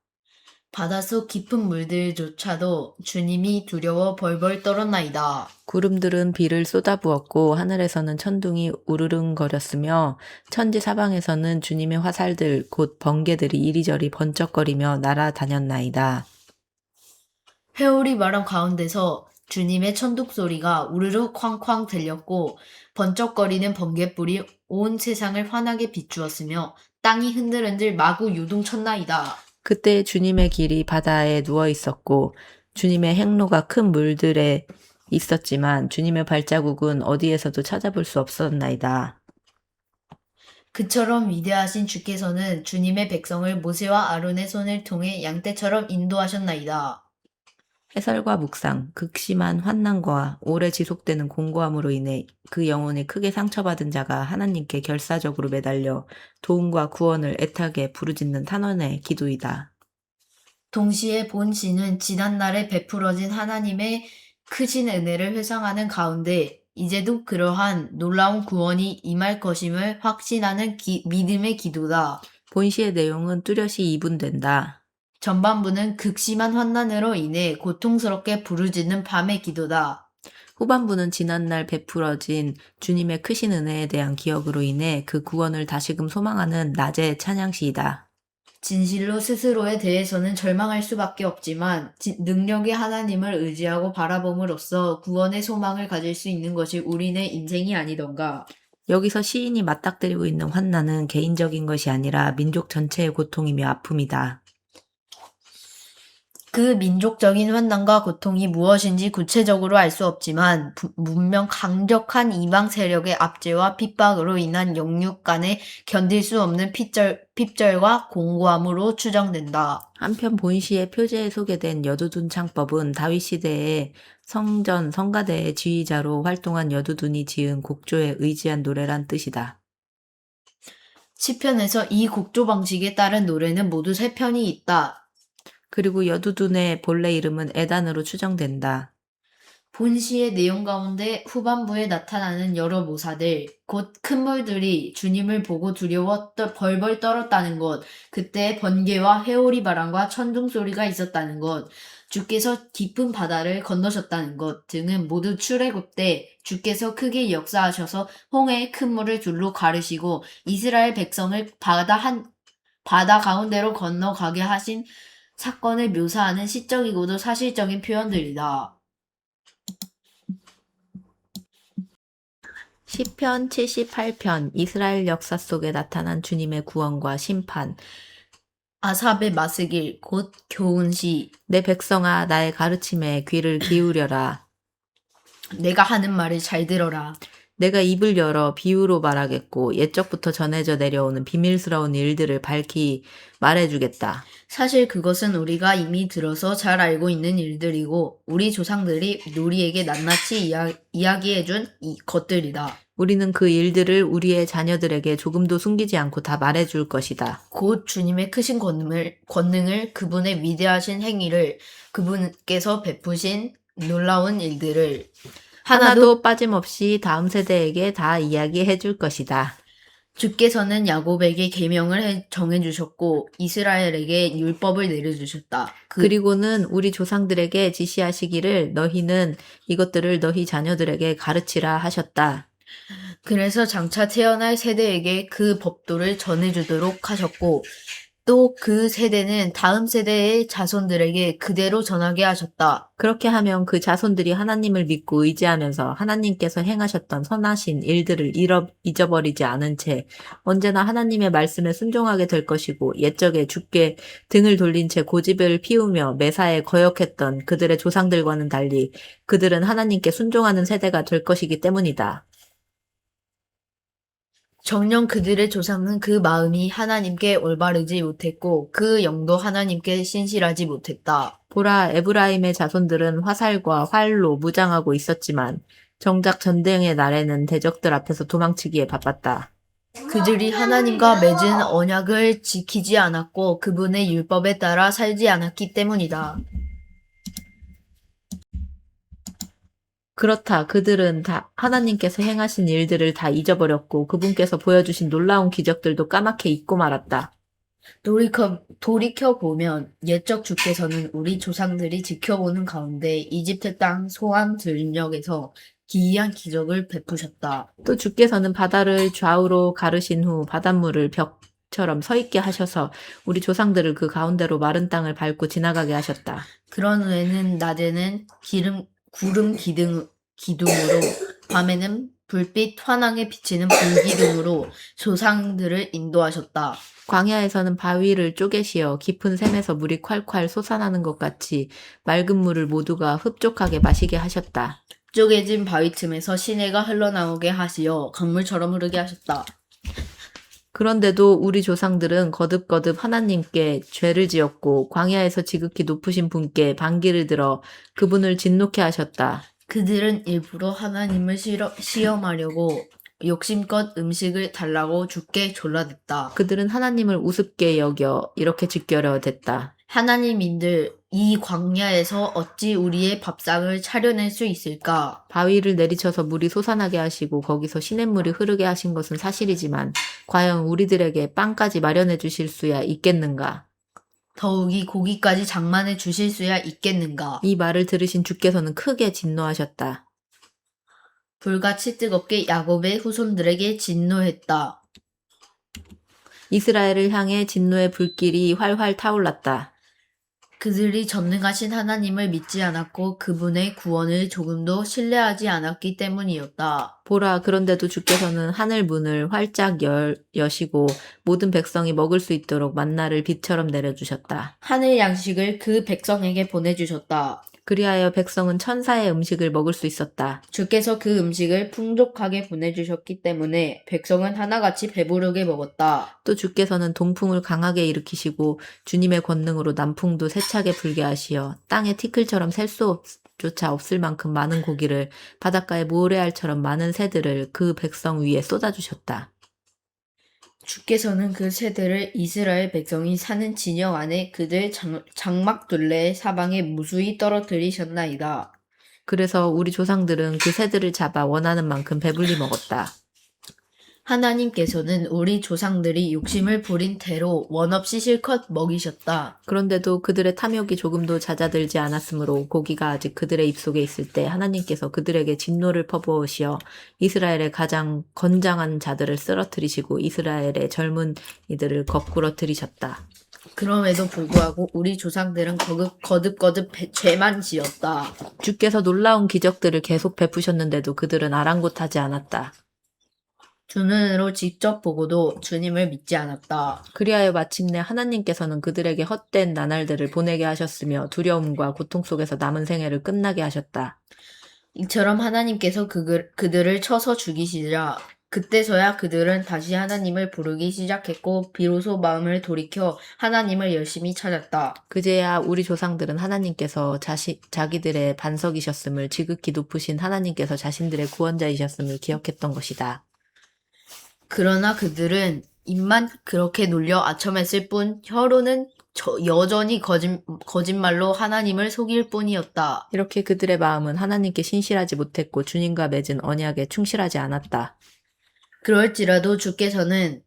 바닷속 깊은 물들조차도 주님이 두려워 벌벌 떨었나이다. 구름들은 비를 쏟아부었고 하늘에서는 천둥이 우르릉거렸으며 천지 사방에서는 주님의 화살들 곧 번개들이 이리저리 번쩍거리며 날아다녔나이다. 회오리 바람 가운데서 주님의 천둥 소리가 우르르 쾅쾅 들렸고 번쩍거리는 번갯불이 온 세상을 환하게 비추었으며 땅이 흔들흔들 마구 요동쳤나이다. 그때 주님의 길이 바다에 누워 있었고 주님의 행로가 큰 물들에 있었지만 주님의 발자국은 어디에서도 찾아볼 수 없었나이다. 그처럼 위대하신 주께서는 주님의 백성을 모세와 아론의 손을 통해 양떼처럼 인도하셨나이다. 해설과 묵상, 극심한 환난과 오래 지속되는 공고함으로 인해 그 영혼이 크게 상처받은 자가 하나님께 결사적으로 매달려 도움과 구원을 애타게 부르짖는 탄원의 기도이다. 동시에 본시는 지난날에 베풀어진 하나님의 크신 은혜를 회상하는 가운데 이제도 그러한 놀라운 구원이 임할 것임을 확신하는 믿음의 기도다. 본시의 내용은 뚜렷이 이분된다. 전반부는 극심한 환난으로 인해 고통스럽게 부르짖는 밤의 기도다. 후반부는 지난날 베풀어진 주님의 크신 은혜에 대한 기억으로 인해 그 구원을 다시금 소망하는 낮의 찬양시이다. 진실로 스스로에 대해서는 절망할 수밖에 없지만 능력의 하나님을 의지하고 바라봄으로써 구원의 소망을 가질 수 있는 것이 우리네 인생이 아니던가. 여기서 시인이 맞닥뜨리고 있는 환난은 개인적인 것이 아니라 민족 전체의 고통이며 아픔이다. 그 민족적인 환난과 고통이 무엇인지 구체적으로 알 수 없지만 분명 강력한 이방 세력의 압제와 핍박으로 인한 영육 간의 견딜 수 없는 핍절과 공고함으로 추정된다. 한편 본시의 표제에 소개된 여두둔 창법은 다윗 시대의 성전, 성가대의 지휘자로 활동한 여두둔이 지은 곡조에 의지한 노래란 뜻이다. 시편에서 이 곡조 방식에 따른 노래는 모두 3편이 있다. 그리고 여두둔의 본래 이름은 에단으로 추정된다. 본시의 내용 가운데 후반부에 나타나는 여러 모사들, 곧 큰 물들이 주님을 보고 두려워 벌벌 떨었다는 것, 그때 번개와 회오리 바람과 천둥 소리가 있었다는 것, 주께서 깊은 바다를 건너셨다는 것 등은 모두 출애굽 때 주께서 크게 역사하셔서 홍해의 큰 물을 둘로 가르시고 이스라엘 백성을 바다 가운데로 건너가게 하신 사건을 묘사하는 시적이고도 사실적인 표현들이다. 시편 78편 이스라엘 역사 속에 나타난 주님의 구원과 심판. 아삽의 마스길 곧 교훈시. 내 백성아 나의 가르침에 귀를 기울여라. 내가 하는 말을 잘 들어라. 내가 입을 열어 비유로 말하겠고 옛적부터 전해져 내려오는 비밀스러운 일들을 밝히 말해주겠다. 사실 그것은 우리가 이미 들어서 잘 알고 있는 일들이고 우리 조상들이 우리에게 낱낱이 이야기해준 것들이다. 우리는 그 일들을 우리의 자녀들에게 조금도 숨기지 않고 다 말해줄 것이다. 곧 주님의 크신 권능을 그분의 위대하신 행위를 그분께서 베푸신 놀라운 일들을 하나도 빠짐없이 다음 세대에게 다 이야기해 줄 것이다. 주께서는 야곱에게 계명을 정해주셨고 이스라엘에게 율법을 내려주셨다. 그리고는 우리 조상들에게 지시하시기를 너희는 이것들을 너희 자녀들에게 가르치라 하셨다. 그래서 장차 태어날 세대에게 그 법도를 전해주도록 하셨고 또 그 세대는 다음 세대의 자손들에게 그대로 전하게 하셨다. 그렇게 하면 그 자손들이 하나님을 믿고 의지하면서 하나님께서 행하셨던 선하신 일들을 잊어버리지 않은 채 언제나 하나님의 말씀에 순종하게 될 것이고 옛적에 주께 등을 돌린 채 고집을 피우며 매사에 거역했던 그들의 조상들과는 달리 그들은 하나님께 순종하는 세대가 될 것이기 때문이다. 정녕 그들의 조상은 그 마음이 하나님께 올바르지 못했고 그 영도 하나님께 신실하지 못했다. 보라, 에브라임의 자손들은 화살과 활로 무장하고 있었지만 정작 전쟁의 날에는 대적들 앞에서 도망치기에 바빴다. 그들이 하나님과 맺은 언약을 지키지 않았고 그분의 율법에 따라 살지 않았기 때문이다. 그렇다. 그들은 다 하나님께서 행하신 일들을 다 잊어버렸고 그분께서 보여주신 놀라운 기적들도 까맣게 잊고 말았다. 돌이켜보면 옛적 주께서는 우리 조상들이 지켜보는 가운데 이집트 땅 소안 들녘에서 기이한 기적을 베푸셨다. 또 주께서는 바다를 좌우로 가르신 후 바닷물을 벽처럼 서 있게 하셔서 우리 조상들을 그 가운데로 마른 땅을 밟고 지나가게 하셨다. 그런 후에는 낮에는 구름 기둥으로 밤에는 불빛 환하게 비치는 불기둥으로 조상들을 인도하셨다. 광야에서는 바위를 쪼개시어 깊은 샘에서 물이 콸콸 솟아나는 것 같이 맑은 물을 모두가 흡족하게 마시게 하셨다. 쪼개진 바위 틈에서 시내가 흘러나오게 하시어 강물처럼 흐르게 하셨다. 그런데도 우리 조상들은 거듭거듭 하나님께 죄를 지었고 광야에서 지극히 높으신 분께 반기를 들어 그분을 진노케 하셨다. 그들은 일부러 하나님을 시험하려고 욕심껏 음식을 달라고 주께 졸라댔다. 그들은 하나님을 우습게 여겨 이렇게 짓겨려 댔다. 하나님인들 이 광야에서 어찌 우리의 밥상을 차려낼 수 있을까? 바위를 내리쳐서 물이 솟아나게 하시고 거기서 시냇물이 흐르게 하신 것은 사실이지만 과연 우리들에게 빵까지 마련해 주실 수야 있겠는가? 더욱이 고기까지 장만해 주실 수야 있겠는가? 이 말을 들으신 주께서는 크게 진노하셨다. 불같이 뜨겁게 야곱의 후손들에게 진노했다. 이스라엘을 향해 진노의 불길이 활활 타올랐다. 그들이 전능하신 하나님을 믿지 않았고 그분의 구원을 조금도 신뢰하지 않았기 때문이었다. 보라, 그런데도 주께서는 하늘 문을 활짝 여시고 모든 백성이 먹을 수 있도록 만나를 비처럼 내려주셨다. 하늘 양식을 그 백성에게 보내주셨다. 그리하여 백성은 천사의 음식을 먹을 수 있었다. 주께서 그 음식을 풍족하게 보내주셨기 때문에 백성은 하나같이 배부르게 먹었다. 또 주께서는 동풍을 강하게 일으키시고 주님의 권능으로 남풍도 세차게 불게 하시어 땅에 티끌처럼 셀 수조차 없을 만큼 많은 고기를 바닷가의 모래알처럼 많은 새들을 그 백성 위에 쏟아주셨다. 주께서는 그 새들을 이스라엘 백성이 사는 진영 안에 그들 장막둘레의 사방에 무수히 떨어뜨리셨나이다. 그래서 우리 조상들은 그 새들을 잡아 원하는 만큼 배불리 먹었다. 하나님께서는 우리 조상들이 욕심을 부린 대로 원 없이 실컷 먹이셨다. 그런데도 그들의 탐욕이 조금도 잦아들지 않았으므로 고기가 아직 그들의 입속에 있을 때 하나님께서 그들에게 진노를 퍼부으시어 이스라엘의 가장 건장한 자들을 쓰러뜨리시고 이스라엘의 젊은 이들을 거꾸러뜨리셨다. 그럼에도 불구하고 우리 조상들은 거듭 죄만 지었다. 주께서 놀라운 기적들을 계속 베푸셨는데도 그들은 아랑곳하지 않았다. 두 눈으로 직접 보고도 주님을 믿지 않았다. 그리하여 마침내 하나님께서는 그들에게 헛된 나날들을 보내게 하셨으며 두려움과 고통 속에서 남은 생애를 끝나게 하셨다. 이처럼 하나님께서 그들을 쳐서 죽이시리라. 그때서야 그들은 다시 하나님을 부르기 시작했고 비로소 마음을 돌이켜 하나님을 열심히 찾았다. 그제야 우리 조상들은 하나님께서 자기들의 반석이셨음을, 지극히 높으신 하나님께서 자신들의 구원자이셨음을 기억했던 것이다. 그러나 그들은 입만 그렇게 놀려 아첨했을 뿐 혀로는 여전히 거짓말로 하나님을 속일 뿐이었다. 이렇게 그들의 마음은 하나님께 신실하지 못했고 주님과 맺은 언약에 충실하지 않았다. 그럴지라도 주께서는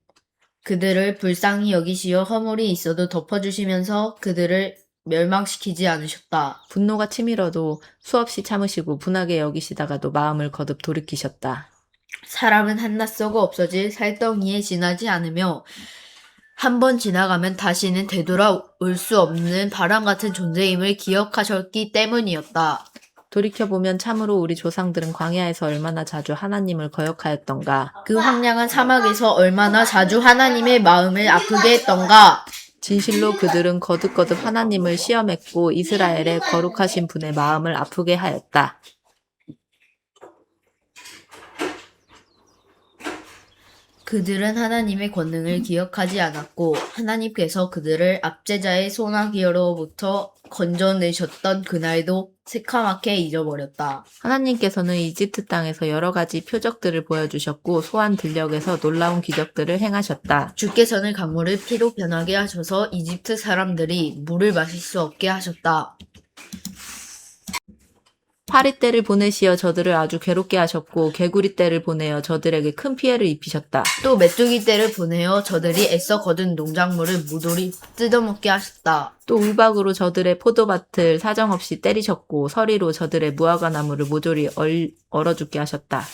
그들을 불쌍히 여기시어 허물이 있어도 덮어주시면서 그들을 멸망시키지 않으셨다. 분노가 치밀어도 수없이 참으시고 분하게 여기시다가도 마음을 거듭 돌이키셨다. 사람은 한낱 썩어 없어질 살덩이에 지나지 않으며 한 번 지나가면 다시는 되돌아올 수 없는 바람 같은 존재임을 기억하셨기 때문이었다. 돌이켜보면 참으로 우리 조상들은 광야에서 얼마나 자주 하나님을 거역하였던가. 그 황량한 사막에서 얼마나 자주 하나님의 마음을 아프게 했던가. 진실로 그들은 거듭거듭 하나님을 시험했고 이스라엘의 거룩하신 분의 마음을 아프게 하였다. 그들은 하나님의 권능을 기억하지 않았고 하나님께서 그들을 압제자의 소나기로부터 건져내셨던 그날도 새카맣게 잊어버렸다. 하나님께서는 이집트 땅에서 여러 가지 표적들을 보여주셨고 소안 들녘에서 놀라운 기적들을 행하셨다. 주께서는 강물을 피로 변하게 하셔서 이집트 사람들이 물을 마실 수 없게 하셨다. 파리떼를 보내시어 저들을 아주 괴롭게 하셨고 개구리떼를 보내어 저들에게 큰 피해를 입히셨다. 또 메뚜기 떼를 보내어 저들이 애써 거둔 농작물을 모조리 뜯어먹게 하셨다. 또 우박으로 저들의 포도밭을 사정없이 때리셨고 서리로 저들의 무화과 나무를 모조리 얼어 죽게 하셨다.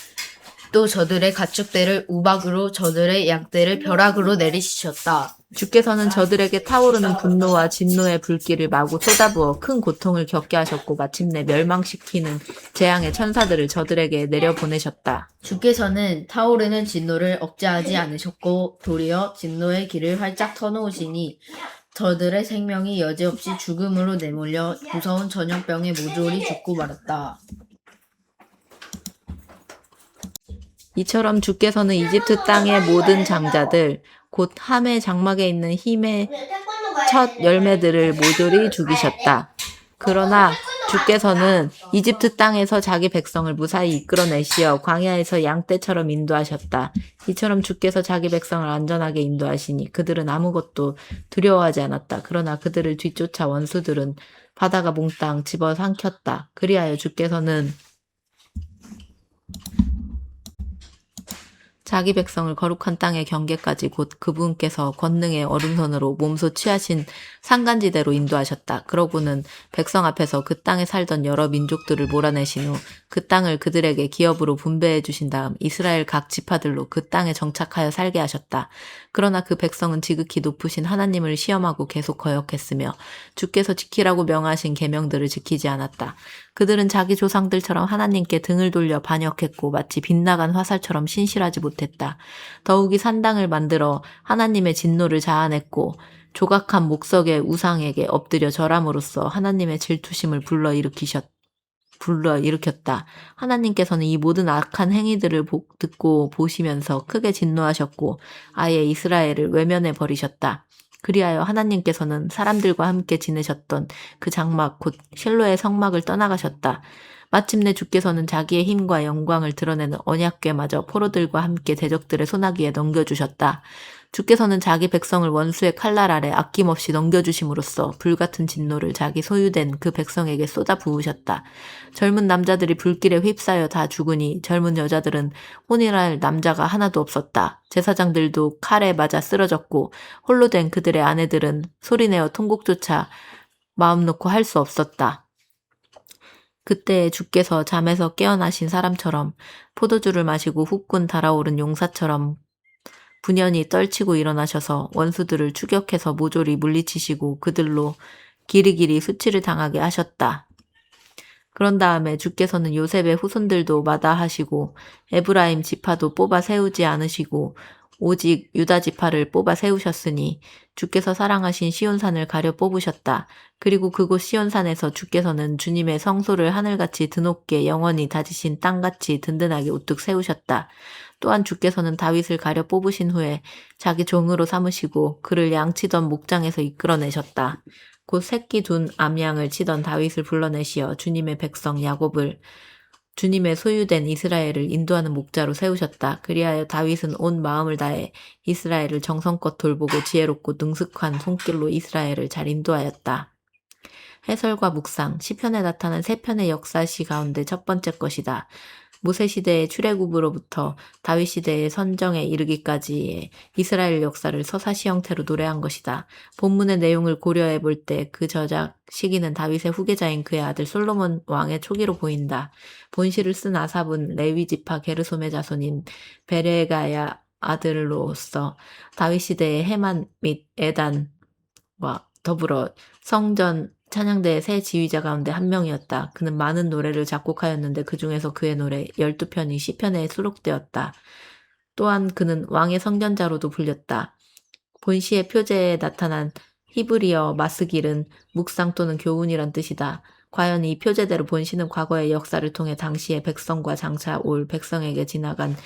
또 저들의 가축대를 우박으로 저들의 양떼를 벼락으로 내리시셨다. 주께서는 저들에게 타오르는 분노와 진노의 불길을 마구 쏟아부어 큰 고통을 겪게 하셨고 마침내 멸망시키는 재앙의 천사들을 저들에게 내려보내셨다. 주께서는 타오르는 진노를 억제하지 않으셨고 도리어 진노의 길을 활짝 터놓으시니 저들의 생명이 여지없이 죽음으로 내몰려 무서운 전염병에 모조리 죽고 말았다. 이처럼 주께서는 이집트 땅의 모든 장자들 곧 함의 장막에 있는 힘의 첫 열매들을 모조리 죽이셨다. 그러나 주께서는 이집트 땅에서 자기 백성을 무사히 이끌어내시어 광야에서 양떼처럼 인도하셨다. 이처럼 주께서 자기 백성을 안전하게 인도하시니 그들은 아무것도 두려워하지 않았다. 그러나 그들을 뒤쫓아 원수들은 바다가 몽땅 집어삼켰다. 그리하여 주께서는 자기 백성을 거룩한 땅의 경계까지 곧 그분께서 권능의 얼음선으로 몸소 취하신 산간지대로 인도하셨다. 그러고는 백성 앞에서 그 땅에 살던 여러 민족들을 몰아내신 후 그 땅을 그들에게 기업으로 분배해 주신 다음 이스라엘 각 지파들로 그 땅에 정착하여 살게 하셨다. 그러나 그 백성은 지극히 높으신 하나님을 시험하고 계속 거역했으며 주께서 지키라고 명하신 계명들을 지키지 않았다. 그들은 자기 조상들처럼 하나님께 등을 돌려 반역했고 마치 빗나간 화살처럼 신실하지 못했다. 더욱이 산당을 만들어 하나님의 진노를 자아냈고 조각한 목석의 우상에게 엎드려 절함으로써 하나님의 질투심을 불러일으켰다. 하나님께서는 이 모든 악한 행위들을 듣고 보시면서 크게 진노하셨고 아예 이스라엘을 외면해 버리셨다. 그리하여 하나님께서는 사람들과 함께 지내셨던 그 장막 곧 실로의 성막을 떠나가셨다. 마침내 주께서는 자기의 힘과 영광을 드러내는 언약궤마저 포로들과 함께 대적들의 손아귀에 넘겨주셨다. 주께서는 자기 백성을 원수의 칼날 아래 아낌없이 넘겨주심으로써 불같은 진노를 자기 소유된 그 백성에게 쏟아 부으셨다. 젊은 남자들이 불길에 휩싸여 다 죽으니 젊은 여자들은 혼인할 남자가 하나도 없었다. 제사장들도 칼에 맞아 쓰러졌고 홀로 된 그들의 아내들은 소리내어 통곡조차 마음 놓고 할 수 없었다. 그때 주께서 잠에서 깨어나신 사람처럼 포도주를 마시고 후끈 달아오른 용사처럼 분연히 떨치고 일어나셔서 원수들을 추격해서 모조리 물리치시고 그들로 길이길이 수치를 당하게 하셨다. 그런 다음에 주께서는 요셉의 후손들도 마다하시고 에브라임 지파도 뽑아 세우지 않으시고 오직 유다 지파를 뽑아 세우셨으니 주께서 사랑하신 시온산을 가려 뽑으셨다. 그리고 그곳 시온산에서 주께서는 주님의 성소를 하늘같이 드높게 영원히 다지신 땅같이 든든하게 우뚝 세우셨다. 또한 주께서는 다윗을 가려 뽑으신 후에 자기 종으로 삼으시고 그를 양치던 목장에서 이끌어내셨다. 곧 새끼 둔 암양을 치던 다윗을 불러내시어 주님의 백성 야곱을 주님의 소유된 이스라엘을 인도하는 목자로 세우셨다. 그리하여 다윗은 온 마음을 다해 이스라엘을 정성껏 돌보고 지혜롭고 능숙한 손길로 이스라엘을 잘 인도하였다. 해설과 묵상, 시편에 나타난 세 편의 역사시 가운데 첫 번째 것이다. 모세시대의 출애굽으로부터 다윗시대의 선정에 이르기까지의 이스라엘 역사를 서사시 형태로 노래한 것이다. 본문의 내용을 고려해 볼 때 그 저작 시기는 다윗의 후계자인 그의 아들 솔로몬 왕의 초기로 보인다. 본시를 쓴 아삽은 레위 지파 게르솜의 자손인 베레가야 아들로서 다윗시대의 헤만 및 에단과 더불어 성전 찬양대의 세 지휘자 가운데 한 명이었다. 그는 많은 노래를 작곡하였는데 그 중에서 그의 노래 12편이 시편에 수록되었다. 또한 그는 왕의 선견자로도 불렸다. 본시의 표제에 나타난 히브리어 마스길은 묵상 또는 교훈이란 뜻이다. 과연 이 표제대로 본시는 과거의 역사를 통해 당시의 백성과 장차 올 백성에게 지나간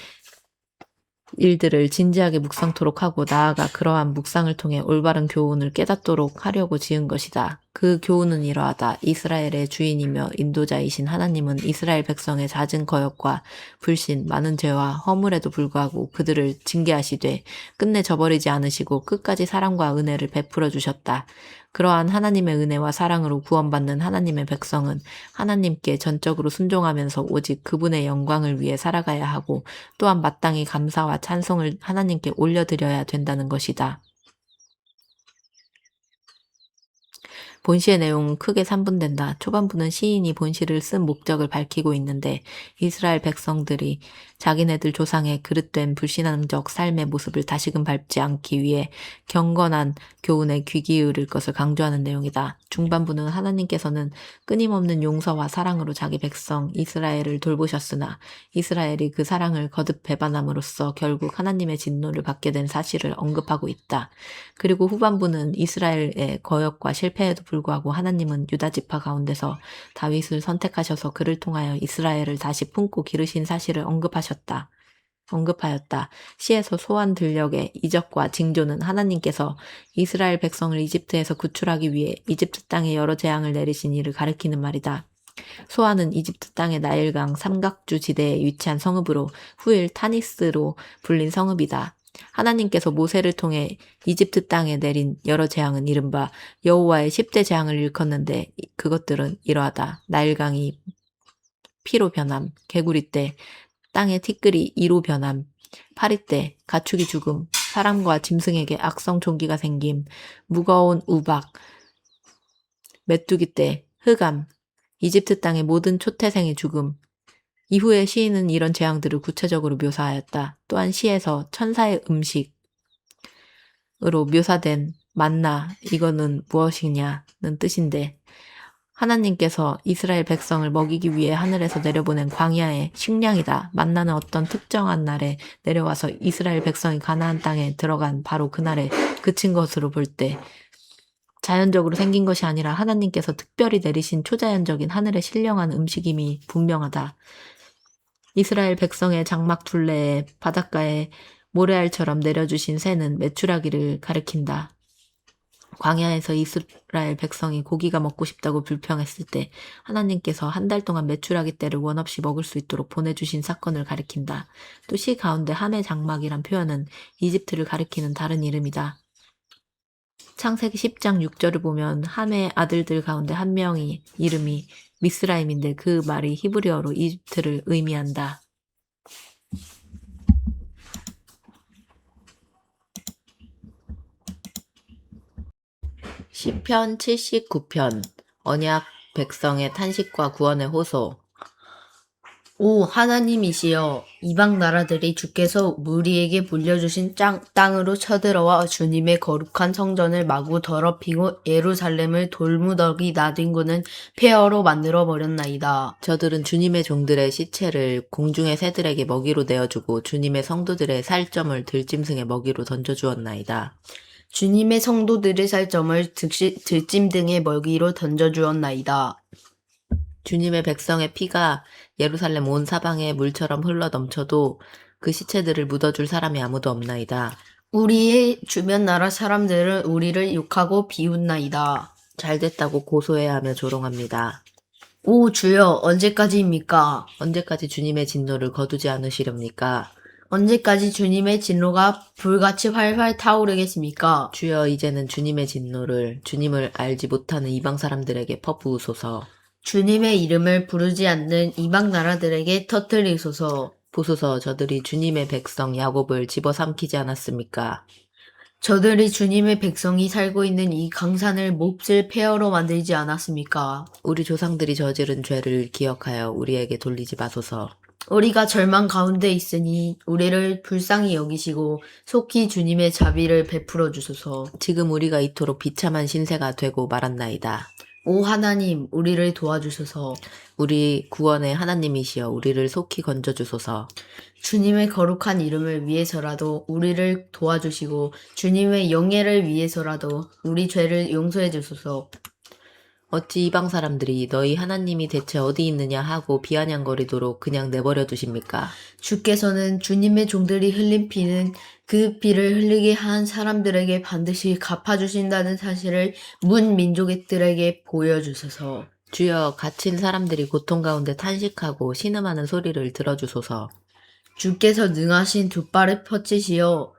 일들을 진지하게 묵상토록 하고 나아가 그러한 묵상을 통해 올바른 교훈을 깨닫도록 하려고 지은 것이다. 그 교훈은 이러하다. 이스라엘의 주인이며 인도자이신 하나님은 이스라엘 백성의 잦은 거역과 불신, 많은 죄와 허물에도 불구하고 그들을 징계하시되 끝내 저버리지 않으시고 끝까지 사랑과 은혜를 베풀어 주셨다. 그러한 하나님의 은혜와 사랑으로 구원받는 하나님의 백성은 하나님께 전적으로 순종하면서 오직 그분의 영광을 위해 살아가야 하고 또한 마땅히 감사와 찬송을 하나님께 올려드려야 된다는 것이다. 본시의 내용은 크게 3분된다. 초반부는 시인이 본시를 쓴 목적을 밝히고 있는데 이스라엘 백성들이 자기네들 조상의 그릇된 불신앙적 삶의 모습을 다시금 밟지 않기 위해 경건한 교훈에 귀 기울일 것을 강조하는 내용이다. 중반부는 하나님께서는 끊임없는 용서와 사랑으로 자기 백성 이스라엘을 돌보셨으나 이스라엘이 그 사랑을 거듭 배반함으로써 결국 하나님의 진노를 받게 된 사실을 언급하고 있다. 그리고 후반부는 이스라엘의 거역과 실패에도 불구하고 하나님은 유다 지파 가운데서 다윗을 선택하셔서 그를 통하여 이스라엘을 다시 품고 기르신 사실을 언급하였다. 시에서 소환 들녘의 이적과 징조는 하나님께서 이스라엘 백성을 이집트에서 구출하기 위해 이집트 땅에 여러 재앙을 내리신 일을 가리키는 말이다. 소아는 이집트 땅의 나일강 삼각주 지대에 위치한 성읍으로 후일 타니스로 불린 성읍이다. 하나님께서 모세를 통해 이집트 땅에 내린 여러 재앙은 이른바 여호와의 10대 재앙을 일컫는데 그것들은 이러하다. 나일강이 피로 변함, 개구리 때 땅의 티끌이 이로 변함, 파리 때 가축이 죽음, 사람과 짐승에게 악성 종기가 생김, 무거운 우박, 메뚜기 때 흑암, 이집트 땅의 모든 초태생의 죽음. 이후에 시인은 이런 재앙들을 구체적으로 묘사하였다. 또한 시에서 천사의 음식으로 묘사된 만나, 이거는 무엇이냐는 뜻인데 하나님께서 이스라엘 백성을 먹이기 위해 하늘에서 내려보낸 광야의 식량이다. 만나는 어떤 특정한 날에 내려와서 이스라엘 백성이 가나안 땅에 들어간 바로 그날에 그친 것으로 볼 때 자연적으로 생긴 것이 아니라 하나님께서 특별히 내리신 초자연적인 하늘의 신령한 음식임이 분명하다. 이스라엘 백성의 장막 둘레에 바닷가에 모래알처럼 내려주신 새는 메추라기를 가리킨다. 광야에서 이스라엘 백성이 고기가 먹고 싶다고 불평했을 때 하나님께서 한 달 동안 메추라기 떼를 원없이 먹을 수 있도록 보내주신 사건을 가리킨다. 또 시 가운데 함의 장막이란 표현은 이집트를 가리키는 다른 이름이다. 창세기 10장 6절을 보면 함의 아들들 가운데 한 명이 이름이 미스라임인데 그 말이 히브리어로 이집트를 의미한다. 시편 79편 언약 백성의 탄식과 구원의 호소. 오 하나님이시여, 이방 나라들이 주께서 우리에게 물려주신 땅으로 쳐들어와 주님의 거룩한 성전을 마구 더럽히고 예루살렘을 돌무더기 나뒹구는 폐허로 만들어 버렸나이다. 저들은 주님의 종들의 시체를 공중의 새들에게 먹이로 내어주고 주님의 성도들의 살점을 들짐승의 먹이로 던져주었나이다. 주님의 성도들의 살점을 들짐 등의 먹이로 던져주었나이다. 주님의 백성의 피가 예루살렘 온 사방에 물처럼 흘러 넘쳐도 그 시체들을 묻어줄 사람이 아무도 없나이다. 우리의 주변 나라 사람들은 우리를 욕하고 비웃나이다. 잘됐다고 고소해야 하며 조롱합니다. 오 주여, 언제까지입니까? 언제까지 주님의 진노를 거두지 않으시렵니까? 언제까지 주님의 진노가 불같이 활활 타오르겠습니까? 주여, 이제는 주님의 진노를 주님을 알지 못하는 이방 사람들에게 퍼부으소서. 주님의 이름을 부르지 않는 이방 나라들에게 터뜨리소서. 보소서, 저들이 주님의 백성 야곱을 집어삼키지 않았습니까? 저들이 주님의 백성이 살고 있는 이 강산을 몹쓸 폐허로 만들지 않았습니까? 우리 조상들이 저지른 죄를 기억하여 우리에게 돌리지 마소서. 우리가 절망 가운데 있으니 우리를 불쌍히 여기시고 속히 주님의 자비를 베풀어 주소서. 지금 우리가 이토록 비참한 신세가 되고 말았나이다. 오 하나님, 우리를 도와주소서. 우리 구원의 하나님이시여 우리를 속히 건져주소서. 주님의 거룩한 이름을 위해서라도 우리를 도와주시고 주님의 영예를 위해서라도 우리 죄를 용서해 주소서. 어찌 이방 사람들이 너희 하나님이 대체 어디 있느냐 하고 비아냥거리도록 그냥 내버려 두십니까? 주께서는 주님의 종들이 흘린 피는 그 피를 흘리게 한 사람들에게 반드시 갚아주신다는 사실을 문 민족들에게 보여주소서. 주여, 갇힌 사람들이 고통 가운데 탄식하고 신음하는 소리를 들어주소서. 주께서 능하신 두 발을 뻗치시어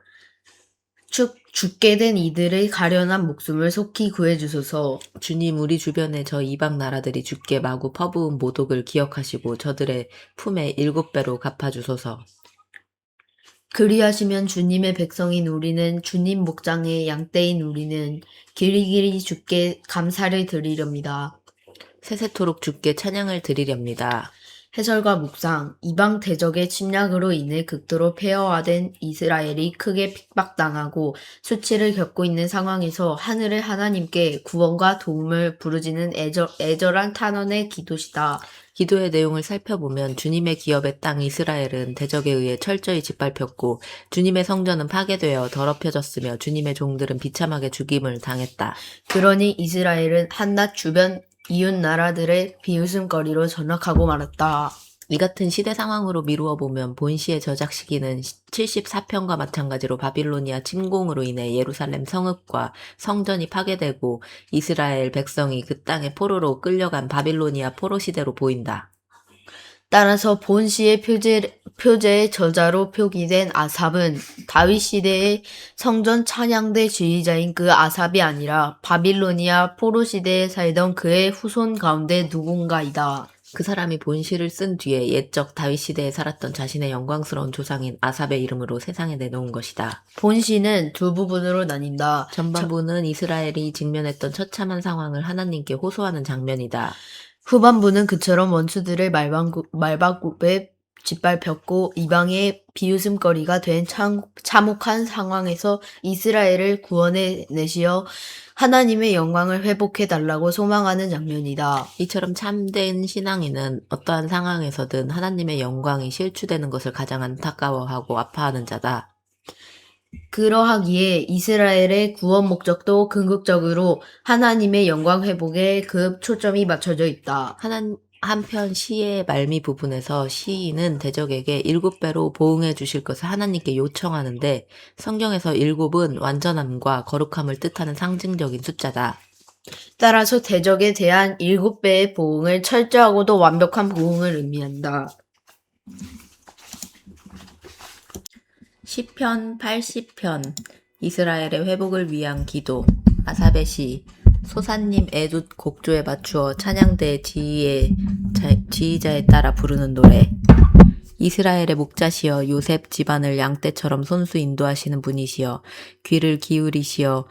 죽게 된 이들의 가련한 목숨을 속히 구해주소서. 주님, 우리 주변에 저 이방 나라들이 주께 마구 퍼부은 모독을 기억하시고 저들의 품에 7배로 갚아주소서. 그리하시면 주님의 백성인 우리는, 주님 목장의 양떼인 우리는 길이길이 주께 감사를 드리렵니다. 세세토록 주께 찬양을 드리렵니다. 해설과 묵상. 이방 대적의 침략으로 인해 극도로 폐허화된 이스라엘이 크게 핍박당하고 수치를 겪고 있는 상황에서 하늘의 하나님께 구원과 도움을 부르짖는 애절한 탄원의 기도시다. 기도의 내용을 살펴보면 주님의 기업의 땅 이스라엘은 대적에 의해 철저히 짓밟혔고 주님의 성전은 파괴되어 더럽혀졌으며 주님의 종들은 비참하게 죽임을 당했다. 그러니 이스라엘은 한낱 주변 이웃 나라들의 비웃음거리로 전락하고 말았다. 이 같은 시대 상황으로 미루어 보면 본시의 저작 시기는 74편과 마찬가지로 바빌로니아 침공으로 인해 예루살렘 성읍과 성전이 파괴되고 이스라엘 백성이 그 땅에 포로로 끌려간 바빌로니아 포로 시대로 보인다. 따라서 본시의 표제의 저자로 표기된 아삽은 다윗 시대의 성전 찬양대 지휘자인 그 아삽이 아니라 바빌로니아 포로 시대에 살던 그의 후손 가운데 누군가이다. 그 사람이 본시를 쓴 뒤에 옛적 다윗 시대에 살았던 자신의 영광스러운 조상인 아삽의 이름으로 세상에 내놓은 것이다. 본시는 두 부분으로 나뉜다. 전반부는 이스라엘이 직면했던 처참한 상황을 하나님께 호소하는 장면이다. 후반부는 그처럼 원수들의 말바굽에 짓밟혔고 이방의 비웃음거리가 된 참혹한 상황에서 이스라엘을 구원해 내시어 하나님의 영광을 회복해달라고 소망하는 장면이다. 이처럼 참된 신앙인은 어떠한 상황에서든 하나님의 영광이 실추되는 것을 가장 안타까워하고 아파하는 자다. 그러하기에 이스라엘의 구원 목적도 궁극적으로 하나님의 영광 회복에 그 초점이 맞춰져 있다. 한편 시의 말미 부분에서 시인은 대적에게 7배로 보응해 주실 것을 하나님께 요청하는데 성경에서 7은 완전함과 거룩함을 뜻하는 상징적인 숫자다. 따라서 대적에 대한 7배의 보응을 철저하고도 완벽한 보응을 의미한다. 시편 80편 이스라엘의 회복을 위한 기도 아삽의 시 소사님 애두 곡조에 맞추어 찬양대 지휘자에 따라 부르는 노래 이스라엘의 목자시여 요셉 집안을 양떼처럼 손수 인도하시는 분이시여 귀를 기울이시어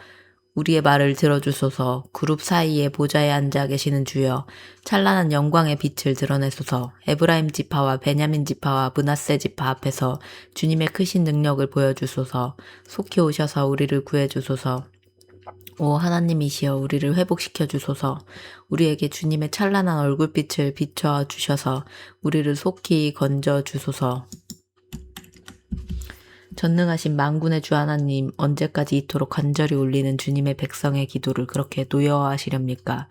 우리의 말을 들어주소서. 그룹 사이에 보좌에 앉아 계시는 주여 찬란한 영광의 빛을 드러내소서. 에브라임 지파와 베냐민 지파와 므낫세 지파 앞에서 주님의 크신 능력을 보여주소서. 속히 오셔서 우리를 구해주소서. 오 하나님이시여 우리를 회복시켜 주소서. 우리에게 주님의 찬란한 얼굴빛을 비춰 주셔서 우리를 속히 건져 주소서. 전능하신 만군의 주 하나님, 언제까지 이토록 간절히 울리는 주님의 백성의 기도를 그렇게 노여워하시렵니까?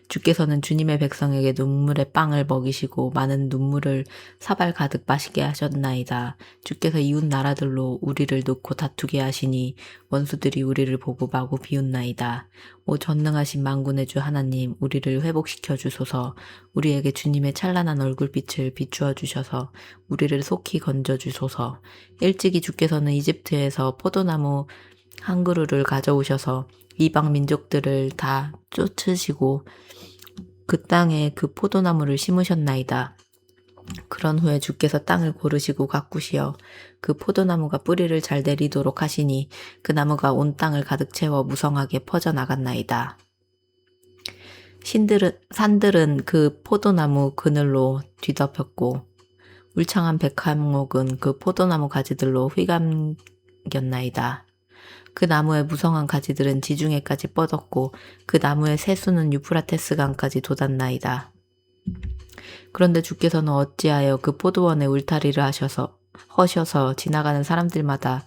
주께서는 주님의 백성에게 눈물의 빵을 먹이시고 많은 눈물을 사발 가득 마시게 하셨나이다. 주께서 이웃 나라들로 우리를 놓고 다투게 하시니 원수들이 우리를 보고 마구 비웃나이다. 오 전능하신 만군의 주 하나님, 우리를 회복시켜 주소서. 우리에게 주님의 찬란한 얼굴빛을 비추어 주셔서 우리를 속히 건져 주소서. 일찍이 주께서는 이집트에서 포도나무 한 그루를 가져오셔서 이방 민족들을 다 쫓으시고 그 땅에 그 포도나무를 심으셨나이다. 그런 후에 주께서 땅을 고르시고 가꾸시어 그 포도나무가 뿌리를 잘 내리도록 하시니 그 나무가 온 땅을 가득 채워 무성하게 퍼져나갔나이다. 산들은 그 포도나무 그늘로 뒤덮였고 울창한 백합목은 그 포도나무 가지들로 휘감겼나이다. 그 나무의 무성한 가지들은 지중해까지 뻗었고 그 나무의 새수는 유프라테스 강까지 돋았나이다. 그런데 주께서는 어찌하여 그 포도원에 울타리를 허셔서 지나가는 사람들마다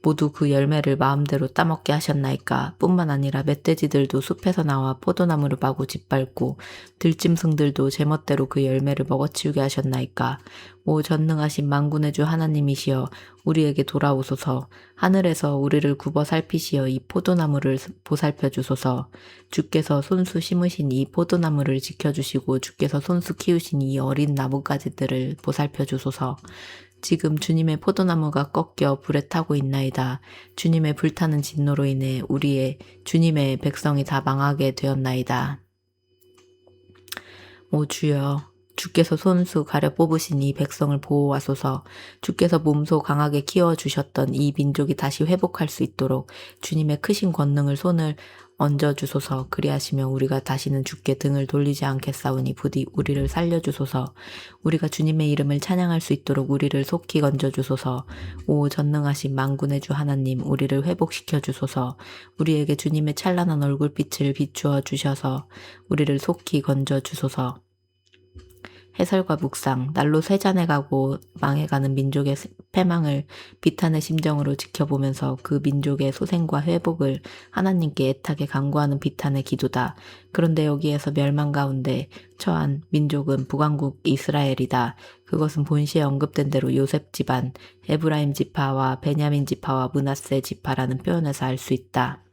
모두 그 열매를 마음대로 따먹게 하셨나이까. 뿐만 아니라 멧돼지들도 숲에서 나와 포도나무를 마구 짓밟고 들짐승들도 제멋대로 그 열매를 먹어치우게 하셨나이까. 오 전능하신 만군의 주 하나님이시여 우리에게 돌아오소서. 하늘에서 우리를 굽어 살피시어 이 포도나무를 보살펴 주소서. 주께서 손수 심으신 이 포도나무를 지켜주시고 주께서 손수 키우신 이 어린 나뭇가지들을 보살펴 주소서. 지금 주님의 포도나무가 꺾여 불에 타고 있나이다. 주님의 불타는 진노로 인해 주님의 백성이 다 망하게 되었나이다. 오 주여, 주께서 손수 가려 뽑으신 이 백성을 보호하소서. 주께서 몸소 강하게 키워주셨던 이 민족이 다시 회복할 수 있도록 주님의 크신 권능을 손을 얹어주소서. 그리하시며 우리가 다시는 주께 등을 돌리지 않겠사오니 부디 우리를 살려주소서. 우리가 주님의 이름을 찬양할 수 있도록 우리를 속히 건져주소서. 오 전능하신 만군의 주 하나님, 우리를 회복시켜 주소서. 우리에게 주님의 찬란한 얼굴빛을 비추어 주셔서 우리를 속히 건져주소서. 해설과 묵상, 날로 쇠잔해가고 망해가는 민족의 패망을 비탄의 심정으로 지켜보면서 그 민족의 소생과 회복을 하나님께 애타게 간구하는 비탄의 기도다. 그런데 여기에서 멸망 가운데 처한 민족은 북왕국 이스라엘이다. 그것은 본시에 언급된 대로 요셉 집안, 에브라임 지파와 베냐민 지파와 므낫세 지파라는 표현에서 알 수 있다.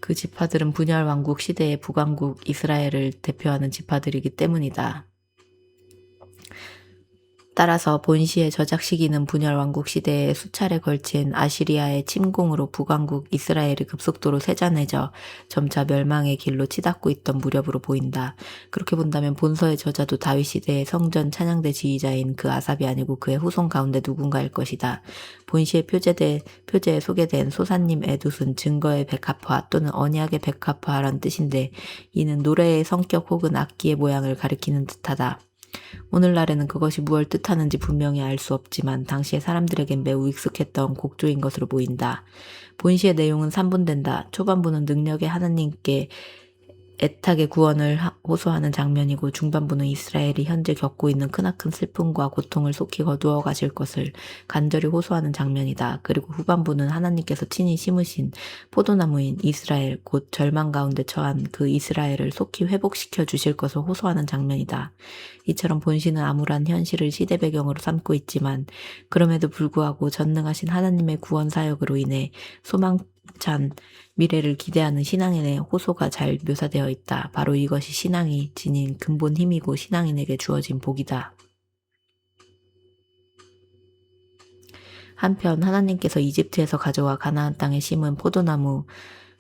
그 지파들은 분열 왕국 시대의 북왕국 이스라엘을 대표하는 지파들이기 때문이다. 따라서 본시의 저작 시기는 분열 왕국 시대에 수차례 걸친 아시리아의 침공으로 북왕국 이스라엘이 급속도로 세잔해져 점차 멸망의 길로 치닫고 있던 무렵으로 보인다. 그렇게 본다면 본서의 저자도 다윗 시대의 성전 찬양대 지휘자인 그 아삽이 아니고 그의 후손 가운데 누군가일 것이다. 본시의 표제에 소개된 소사님 에둣은 증거의 백합화 또는 언약의 백합화란 뜻인데 이는 노래의 성격 혹은 악기의 모양을 가리키는 듯하다. 오늘날에는 그것이 무엇을 뜻하는지 분명히 알 수 없지만 당시의 사람들에겐 매우 익숙했던 곡조인 것으로 보인다. 본시의 내용은 3분된다. 초반부는 능력의 하나님께 애타게 구원을 호소하는 장면이고 중반부는 이스라엘이 현재 겪고 있는 크나큰 슬픔과 고통을 속히 거두어 가실 것을 간절히 호소하는 장면이다. 그리고 후반부는 하나님께서 친히 심으신 포도나무인 이스라엘, 곧 절망 가운데 처한 그 이스라엘을 속히 회복시켜 주실 것을 호소하는 장면이다. 이처럼 본시는 암울한 현실을 시대 배경으로 삼고 있지만 그럼에도 불구하고 전능하신 하나님의 구원 사역으로 인해 소망찬 미래를 기대하는 신앙인의 호소가 잘 묘사되어 있다. 바로 이것이 신앙이 지닌 근본 힘이고 신앙인에게 주어진 복이다. 한편 하나님께서 이집트에서 가져와 가나안 땅에 심은 포도나무는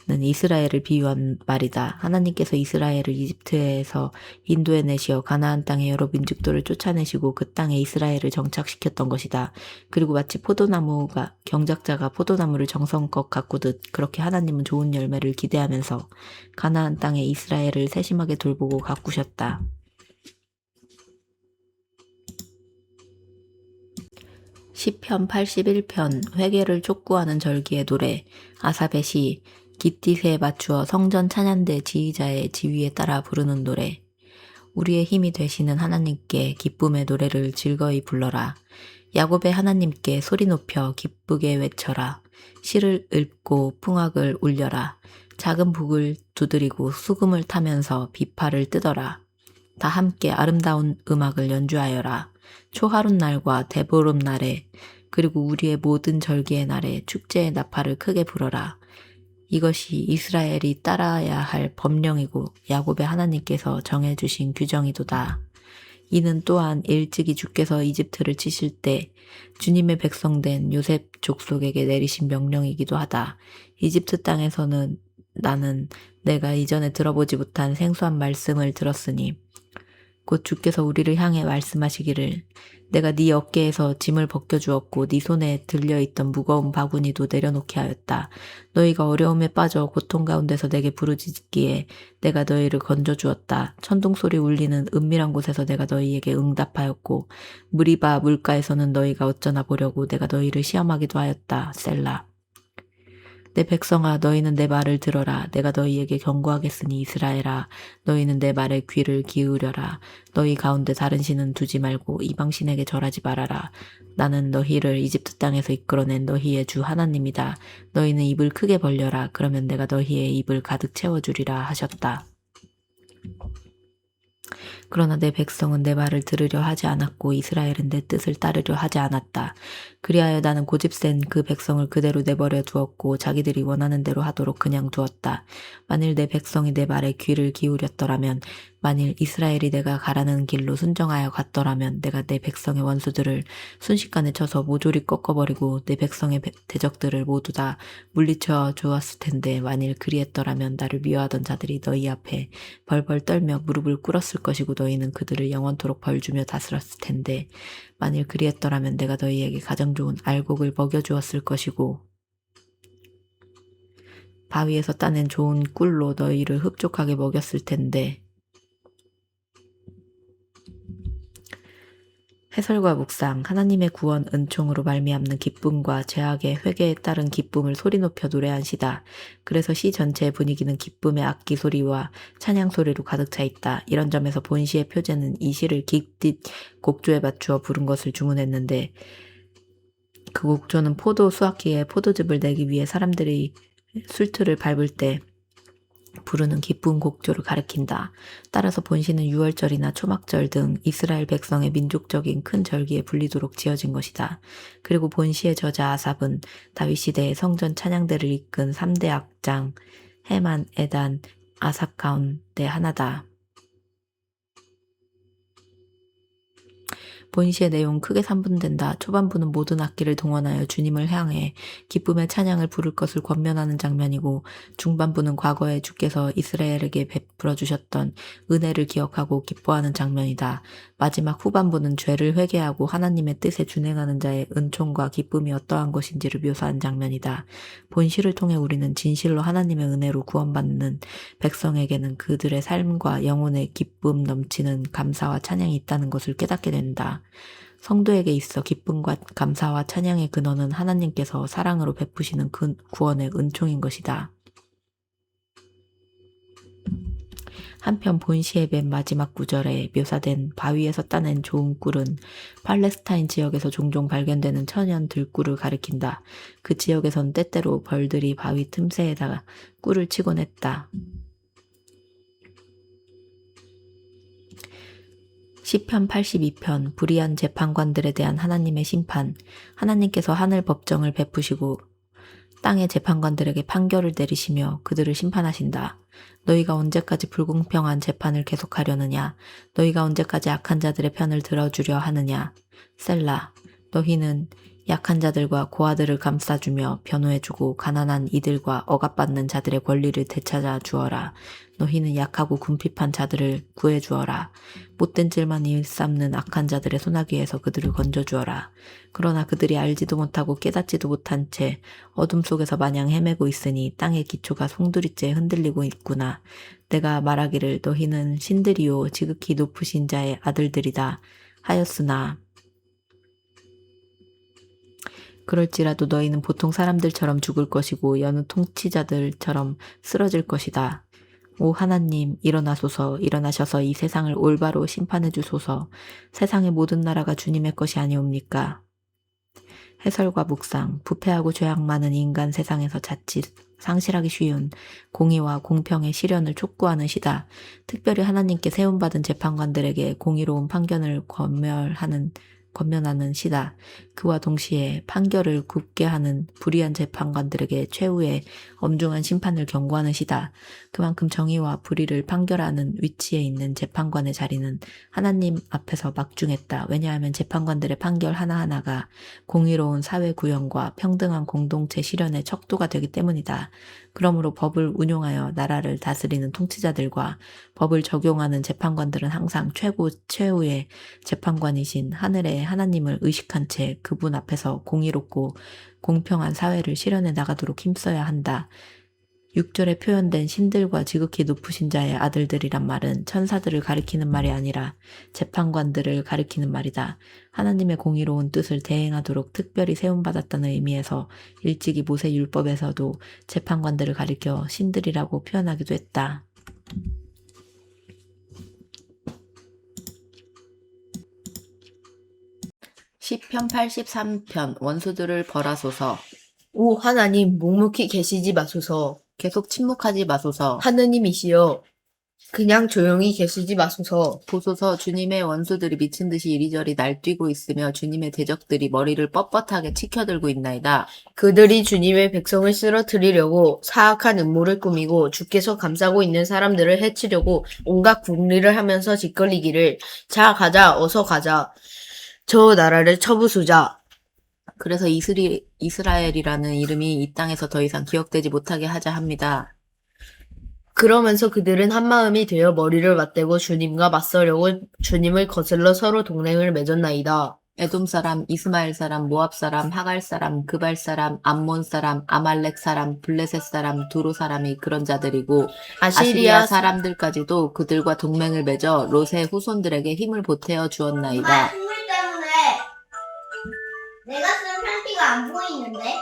이스라엘을 비유한 말이다. 하나님께서 이스라엘을 이집트에서 인도해 내시어 가나안 땅의 여러 민족들을 쫓아내시고 그 땅에 이스라엘을 정착시켰던 것이다. 그리고 마치 경작자가 포도나무를 정성껏 가꾸듯 그렇게 하나님은 좋은 열매를 기대하면서 가나안 땅에 이스라엘을 세심하게 돌보고 가꾸셨다. 시편 81편 회개를 촉구하는 절기의 노래 아삽의 시 깃딧에 맞추어 성전 찬양대 지휘자의 지휘에 따라 부르는 노래. 우리의 힘이 되시는 하나님께 기쁨의 노래를 즐거이 불러라. 야곱의 하나님께 소리 높여 기쁘게 외쳐라. 시를 읊고 풍악을 울려라. 작은 북을 두드리고 수금을 타면서 비파를 뜯어라. 다 함께 아름다운 음악을 연주하여라. 초하룻날과 대보름날에 그리고 우리의 모든 절기의 날에 축제의 나팔을 크게 불어라. 이것이 이스라엘이 따라야 할 법령이고 야곱의 하나님께서 정해주신 규정이도다. 이는 또한 일찍이 주께서 이집트를 치실 때 주님의 백성된 요셉 족속에게 내리신 명령이기도 하다. 이집트 땅에서는 나는 내가 이전에 들어보지 못한 생소한 말씀을 들었으니 곧 주께서 우리를 향해 말씀하시기를 내가 네 어깨에서 짐을 벗겨주었고 네 손에 들려있던 무거운 바구니도 내려놓게 하였다. 너희가 어려움에 빠져 고통 가운데서 내게 부르짖기에 내가 너희를 건져주었다. 천둥소리 울리는 은밀한 곳에서 내가 너희에게 응답하였고 무리바 물가에서는 너희가 어쩌나 보려고 내가 너희를 시험하기도 하였다. 셀라. 내 백성아 너희는 내 말을 들어라. 내가 너희에게 경고하겠으니 이스라엘아 너희는 내 말에 귀를 기울여라. 너희 가운데 다른 신은 두지 말고 이방신에게 절하지 말아라. 나는 너희를 이집트 땅에서 이끌어낸 너희의 주 하나님이다. 너희는 입을 크게 벌려라. 그러면 내가 너희의 입을 가득 채워주리라 하셨다. 그러나 내 백성은 내 말을 들으려 하지 않았고 이스라엘은 내 뜻을 따르려 하지 않았다. 그리하여 나는 고집센 그 백성을 그대로 내버려 두었고 자기들이 원하는 대로 하도록 그냥 두었다. 만일 내 백성이 내 말에 귀를 기울였더라면 만일 이스라엘이 내가 가라는 길로 순종하여 갔더라면 내가 내 백성의 원수들을 순식간에 쳐서 모조리 꺾어버리고 내 백성의 대적들을 모두 다 물리쳐 주었을 텐데 만일 그리했더라면 나를 미워하던 자들이 너희 앞에 벌벌 떨며 무릎을 꿇었을 것이고 너희는 그들을 영원토록 벌주며 다스렸을 텐데 만일 그리했더라면 내가 너희에게 가장 좋은 알곡을 먹여주었을 것이고 바위에서 따낸 좋은 꿀로 너희를 흡족하게 먹였을 텐데. 해설과 묵상. 하나님의 구원 은총으로 말미암는 기쁨과 죄악의 회개에 따른 기쁨을 소리 높여 노래한 시다. 그래서 시 전체의 분위기는 기쁨의 악기 소리와 찬양 소리로 가득 차 있다. 이런 점에서 본 시의 표제는 이 시를 깃딧 곡조에 맞추어 부른 것을 주문했는데 그 곡조는 포도 수확기에 포도즙을 내기 위해 사람들이 술틀을 밟을 때 부르는 기쁜 곡조를 가리킨다. 따라서 본시는 6월절이나 초막절 등 이스라엘 백성의 민족적인 큰 절기에 불리도록 지어진 것이다. 그리고 본시의 저자 아삽은 다윗 시대의 성전 찬양대를 이끈 3대 악장 헤만, 에단, 아삽 가운데 하나다. 본시의 내용 크게 3분된다. 초반부는 모든 악기를 동원하여 주님을 향해 기쁨의 찬양을 부를 것을 권면하는 장면이고 중반부는 과거에 주께서 이스라엘에게 베풀어 주셨던 은혜를 기억하고 기뻐하는 장면이다. 마지막 후반부는 죄를 회개하고 하나님의 뜻에 준행하는 자의 은총과 기쁨이 어떠한 것인지를 묘사한 장면이다. 본시를 통해 우리는 진실로 하나님의 은혜로 구원받는 백성에게는 그들의 삶과 영혼의 기쁨 넘치는 감사와 찬양이 있다는 것을 깨닫게 된다. 성도에게 있어 기쁨과 감사와 찬양의 근원은 하나님께서 사랑으로 베푸시는 구원의 은총인 것이다. 한편 본시의 맨 마지막 구절에 묘사된 바위에서 따낸 좋은 꿀은 팔레스타인 지역에서 종종 발견되는 천연 들꿀을 가리킨다. 그 지역에선 때때로 벌들이 바위 틈새에다가 꿀을 치곤 했다. 시편 82편 불의한 재판관들에 대한 하나님의 심판. 하나님께서 하늘 법정을 베푸시고 땅의 재판관들에게 판결을 내리시며 그들을 심판하신다. 너희가 언제까지 불공평한 재판을 계속하려느냐? 너희가 언제까지 악한 자들의 편을 들어주려 하느냐? 셀라. 너희는 약한 자들과 고아들을 감싸주며 변호해주고 가난한 이들과 억압받는 자들의 권리를 되찾아 주어라. 너희는 약하고 궁핍한 자들을 구해주어라. 못된 질만 일삼는 악한 자들의 소나기에서 그들을 건져주어라. 그러나 그들이 알지도 못하고 깨닫지도 못한 채 어둠 속에서 마냥 헤매고 있으니 땅의 기초가 송두리째 흔들리고 있구나. 내가 말하기를 너희는 신들이요 지극히 높으신 자의 아들들이다 하였으나 그럴지라도 너희는 보통 사람들처럼 죽을 것이고 여느 통치자들처럼 쓰러질 것이다. 오 하나님 일어나소서 일어나셔서 이 세상을 올바로 심판해 주소서. 세상의 모든 나라가 주님의 것이 아니옵니까? 해설과 묵상. 부패하고 죄악 많은 인간 세상에서 자칫 상실하기 쉬운 공의와 공평의 실현을 촉구하는 시다. 특별히 하나님께 세움받은 재판관들에게 공의로운 판결을 권면하는 시다. 그와 동시에 판결을 굽게 하는 불의한 재판관들에게 최후의 엄중한 심판을 경고하는 시다. 그만큼 정의와 불의를 판결하는 위치에 있는 재판관의 자리는 하나님 앞에서 막중했다. 왜냐하면 재판관들의 판결 하나하나가 공의로운 사회 구현과 평등한 공동체 실현의 척도가 되기 때문이다. 그러므로 법을 운용하여 나라를 다스리는 통치자들과 법을 적용하는 재판관들은 항상 최후의 재판관이신 하늘의 하나님을 의식한 채 그분 앞에서 공의롭고 공평한 사회를 실현해 나가도록 힘써야 한다. 6절에 표현된 신들과 지극히 높으신 자의 아들들이란 말은 천사들을 가리키는 말이 아니라 재판관들을 가리키는 말이다. 하나님의 공의로운 뜻을 대행하도록 특별히 세움받았다는 의미에서 일찍이 모세 율법에서도 재판관들을 가리켜 신들이라고 표현하기도 했다. 시편 83편 원수들을 벌하소서. 오 하나님 묵묵히 계시지 마소서. 계속 침묵하지 마소서. 하느님이시여 그냥 조용히 계시지 마소서. 보소서 주님의 원수들이 미친 듯이 이리저리 날뛰고 있으며 주님의 대적들이 머리를 뻣뻣하게 치켜들고 있나이다. 그들이 주님의 백성을 쓰러뜨리려고 사악한 음모를 꾸미고 주께서 감싸고 있는 사람들을 해치려고 온갖 궁리를 하면서 짓거리기를 자 가자 어서 가자 저 나라를 쳐부수자. 그래서 이스라엘이라는 이름이 이 땅에서 더 이상 기억되지 못하게 하자 합니다. 그러면서 그들은 한마음이 되어 머리를 맞대고 주님과 맞서려고 주님을 거슬러 서로 동맹을 맺었나이다. 에돔 사람, 이스마엘 사람, 모압 사람, 하갈 사람, 그발 사람, 암몬 사람, 아말렉 사람, 블레셋 사람, 두로 사람이 그런 자들이고 아시리아 사람들까지도 그들과 동맹을 맺어 롯의 후손들에게 힘을 보태어 주었나이다. 식물 때문에 내가 쓴 편지가 안 보이는데?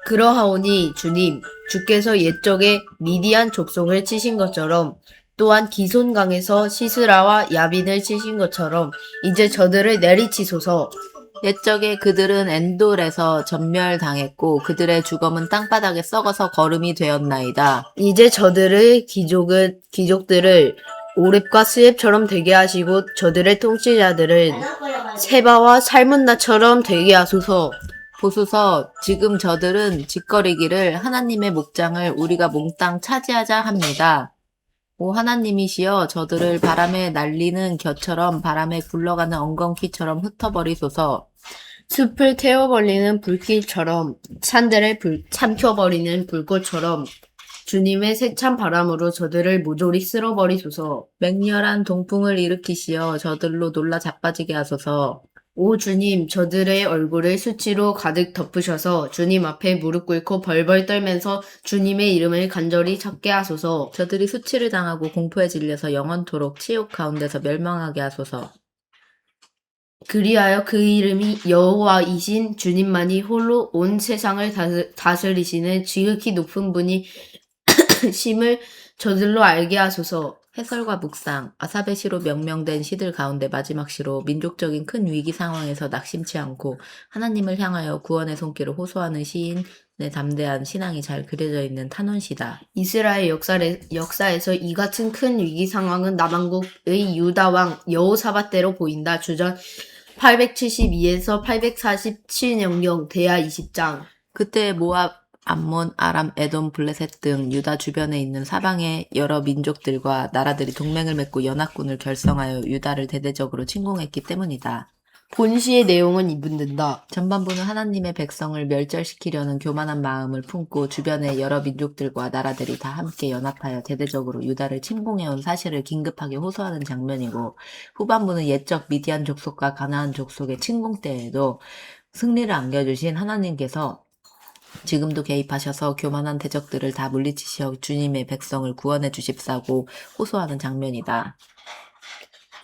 그러하오니 주님, 주께서 옛적에 미디안 족속을 치신 것처럼 또한 기손강에서 시스라와 야빈을 치신 것처럼 이제 저들을 내리치소서. 옛적에 그들은 엔돌에서 전멸당했고 그들의 주검은 땅바닥에 썩어서 거름이 되었나이다. 이제 저들의 귀족들을 오렙과 스웹처럼 되게 하시고 저들의 통치자들을 세바와 살문나처럼 되게 하소서. 보소서 지금 저들은 짓거리기를 하나님의 목장을 우리가 몽땅 차지하자 합니다. 오 하나님이시여 저들을 바람에 날리는 겨처럼 바람에 굴러가는 엉겅퀴처럼 흩어버리소서. 숲을 태워버리는 불길처럼 산들을 삼켜버리는 불꽃처럼 주님의 세찬 바람으로 저들을 모조리 쓸어버리소서. 맹렬한 동풍을 일으키시어 저들로 놀라 자빠지게 하소서. 오 주님, 저들의 얼굴을 수치로 가득 덮으셔서 주님 앞에 무릎 꿇고 벌벌 떨면서 주님의 이름을 간절히 찾게 하소서. 저들이 수치를 당하고 공포에 질려서 영원토록 치욕 가운데서 멸망하게 하소서. 그리하여 그 이름이 여호와이신 주님만이 홀로 온 세상을 다스리시는 지극히 높은 분이 심을 저들로 알게 하소서. 해설과 묵상, 아사베 시로 명명된 시들 가운데 마지막 시로 민족적인 큰 위기 상황에서 낙심치 않고 하나님을 향하여 구원의 손길을 호소하는 시인의 담대한 신앙이 잘 그려져 있는 탄원시다. 이스라엘 역사에서 이 같은 큰 위기 상황은 남왕국의 유다 왕 여호사밧 때로 보인다. 주전 872에서 847년경 대하 20장. 그때 모압, 암몬, 아람, 에돔, 블레셋 등 유다 주변에 있는 사방의 여러 민족들과 나라들이 동맹을 맺고 연합군을 결성하여 유다를 대대적으로 침공했기 때문이다. 본시의 내용은 이분된다. 전반부는 하나님의 백성을 멸절시키려는 교만한 마음을 품고 주변의 여러 민족들과 나라들이 다 함께 연합하여 대대적으로 유다를 침공해온 사실을 긴급하게 호소하는 장면이고 후반부는 옛적 미디안 족속과 가나안 족속의 침공 때에도 승리를 안겨주신 하나님께서 지금도 개입하셔서 교만한 대적들을 다 물리치시어 주님의 백성을 구원해 주십사고 호소하는 장면이다.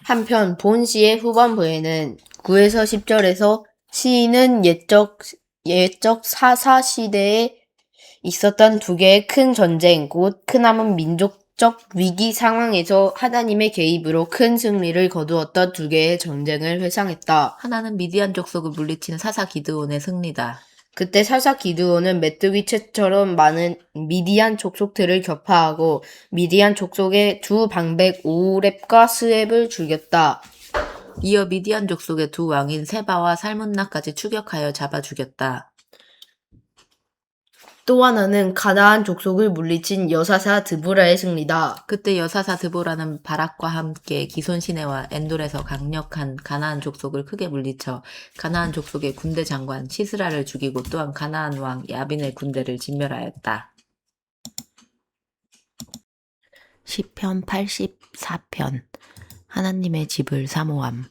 한편 본시의 후반부에는 9에서 10절에서 시인은 옛적 사사 시대에 있었던 두 개의 큰 전쟁, 곧 크나문 민족적 위기 상황에서 하나님의 개입으로 큰 승리를 거두었던 두 개의 전쟁을 회상했다. 하나는 미디안 족속을 물리친 사사 기드온의 승리다. 그때 사사 기드온은 메뚜기 채처럼 많은 미디안 족속들을 격파하고 미디안 족속의 두 방백 오렙과 스웹을 죽였다. 이어 미디안 족속의 두 왕인 세바와 살문나까지 추격하여 잡아 죽였다. 또 하나는 가나안 족속을 물리친 여사사 드보라의 승리다. 그때 여사사 드보라는 바락과 함께 기손 시내와 엔돌에서 강력한 가나안 족속을 크게 물리쳐 가나안 족속의 군대 장관 시스라를 죽이고 또한 가나안 왕 야빈의 군대를 진멸하였다. 시편 84편 하나님의 집을 사모함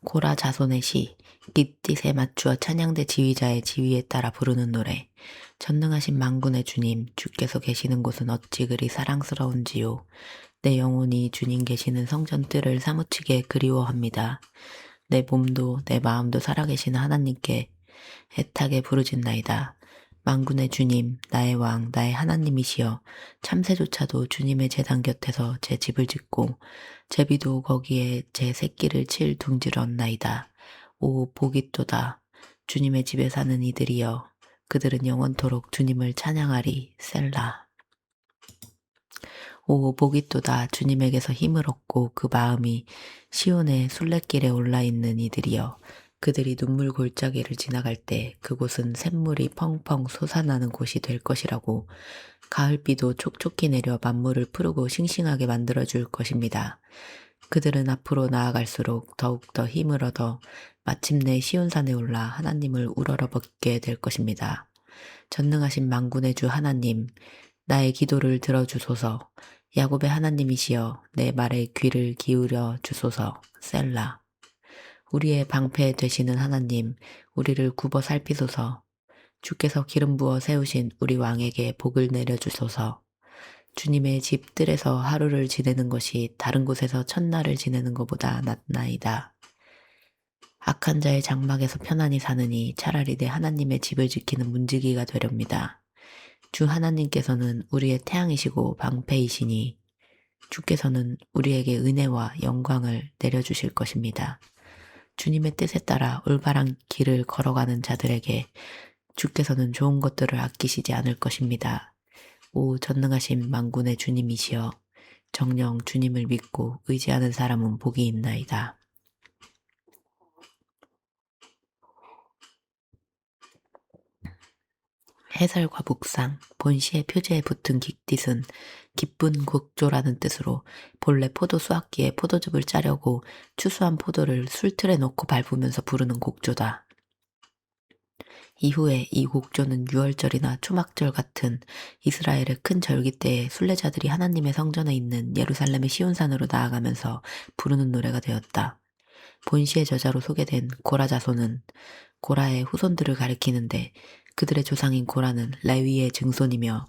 고라 자손의 시 깃딧에 맞추어 찬양대 지휘자의 지휘에 따라 부르는 노래. 전능하신 만군의 주님, 주께서 계시는 곳은 어찌 그리 사랑스러운지요. 내 영혼이 주님 계시는 성전 뜰을 사무치게 그리워합니다. 내 몸도 내 마음도 살아계시는 하나님께 애타게 부르짖나이다. 만군의 주님, 나의 왕, 나의 하나님이시여. 참새조차도 주님의 제단 곁에서 제 집을 짓고 제비도 거기에 제 새끼를 칠 둥지렀나이다. 오 복이또다. 주님의 집에 사는 이들이여. 그들은 영원토록 주님을 찬양하리. 셀라. 오 보깃도다 주님에게서 힘을 얻고 그 마음이 시온의 순례길에 올라 있는 이들이여 그들이 눈물 골짜기를 지나갈 때 그곳은 샘물이 펑펑 솟아나는 곳이 될 것이라고 가을비도 촉촉히 내려 만물을 푸르고 싱싱하게 만들어 줄 것입니다. 그들은 앞으로 나아갈수록 더욱더 힘을 얻어 마침내 시온산에 올라 하나님을 우러러보게 될 것입니다. 전능하신 만군의 주 하나님, 나의 기도를 들어주소서. 야곱의 하나님이시여 내 말에 귀를 기울여 주소서. 셀라. 우리의 방패 되시는 하나님, 우리를 굽어 살피소서. 주께서 기름 부어 세우신 우리 왕에게 복을 내려주소서. 주님의 집 뜰에서 하루를 지내는 것이 다른 곳에서 첫날을 지내는 것보다 낫나이다. 악한 자의 장막에서 편안히 사느니 차라리 내 하나님의 집을 지키는 문지기가 되렵니다. 주 하나님께서는 우리의 태양이시고 방패이시니 주께서는 우리에게 은혜와 영광을 내려주실 것입니다. 주님의 뜻에 따라 올바른 길을 걸어가는 자들에게 주께서는 좋은 것들을 아끼시지 않을 것입니다. 오 전능하신 만군의 주님이시여 정녕 주님을 믿고 의지하는 사람은 복이 있나이다. 해설과 묵상, 본시의 표제에 붙은 깃딧은 기쁜 곡조라는 뜻으로 본래 포도 수확기에 포도즙을 짜려고 추수한 포도를 술틀에 넣고 밟으면서 부르는 곡조다. 이후에 이 곡조는 유월절이나 초막절 같은 이스라엘의 큰 절기 때에 순례자들이 하나님의 성전에 있는 예루살렘의 시온산으로 나아가면서 부르는 노래가 되었다. 본시의 저자로 소개된 고라 자손은 고라의 후손들을 가리키는데 그들의 조상인 고라는 레위의 증손이며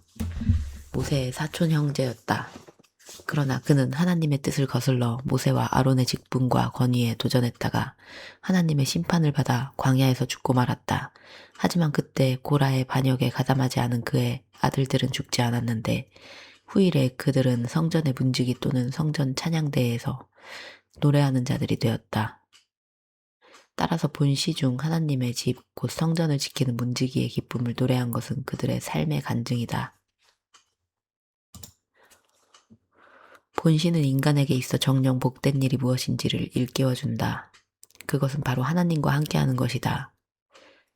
모세의 사촌 형제였다. 그러나 그는 하나님의 뜻을 거슬러 모세와 아론의 직분과 권위에 도전했다가 하나님의 심판을 받아 광야에서 죽고 말았다. 하지만 그때 고라의 반역에 가담하지 않은 그의 아들들은 죽지 않았는데 후일에 그들은 성전의 문지기 또는 성전 찬양대에서 노래하는 자들이 되었다. 따라서 본시 중 하나님의 집, 곧 성전을 지키는 문지기의 기쁨을 노래한 것은 그들의 삶의 간증이다. 본시는 인간에게 있어 정령 복된 일이 무엇인지를 일깨워준다. 그것은 바로 하나님과 함께하는 것이다.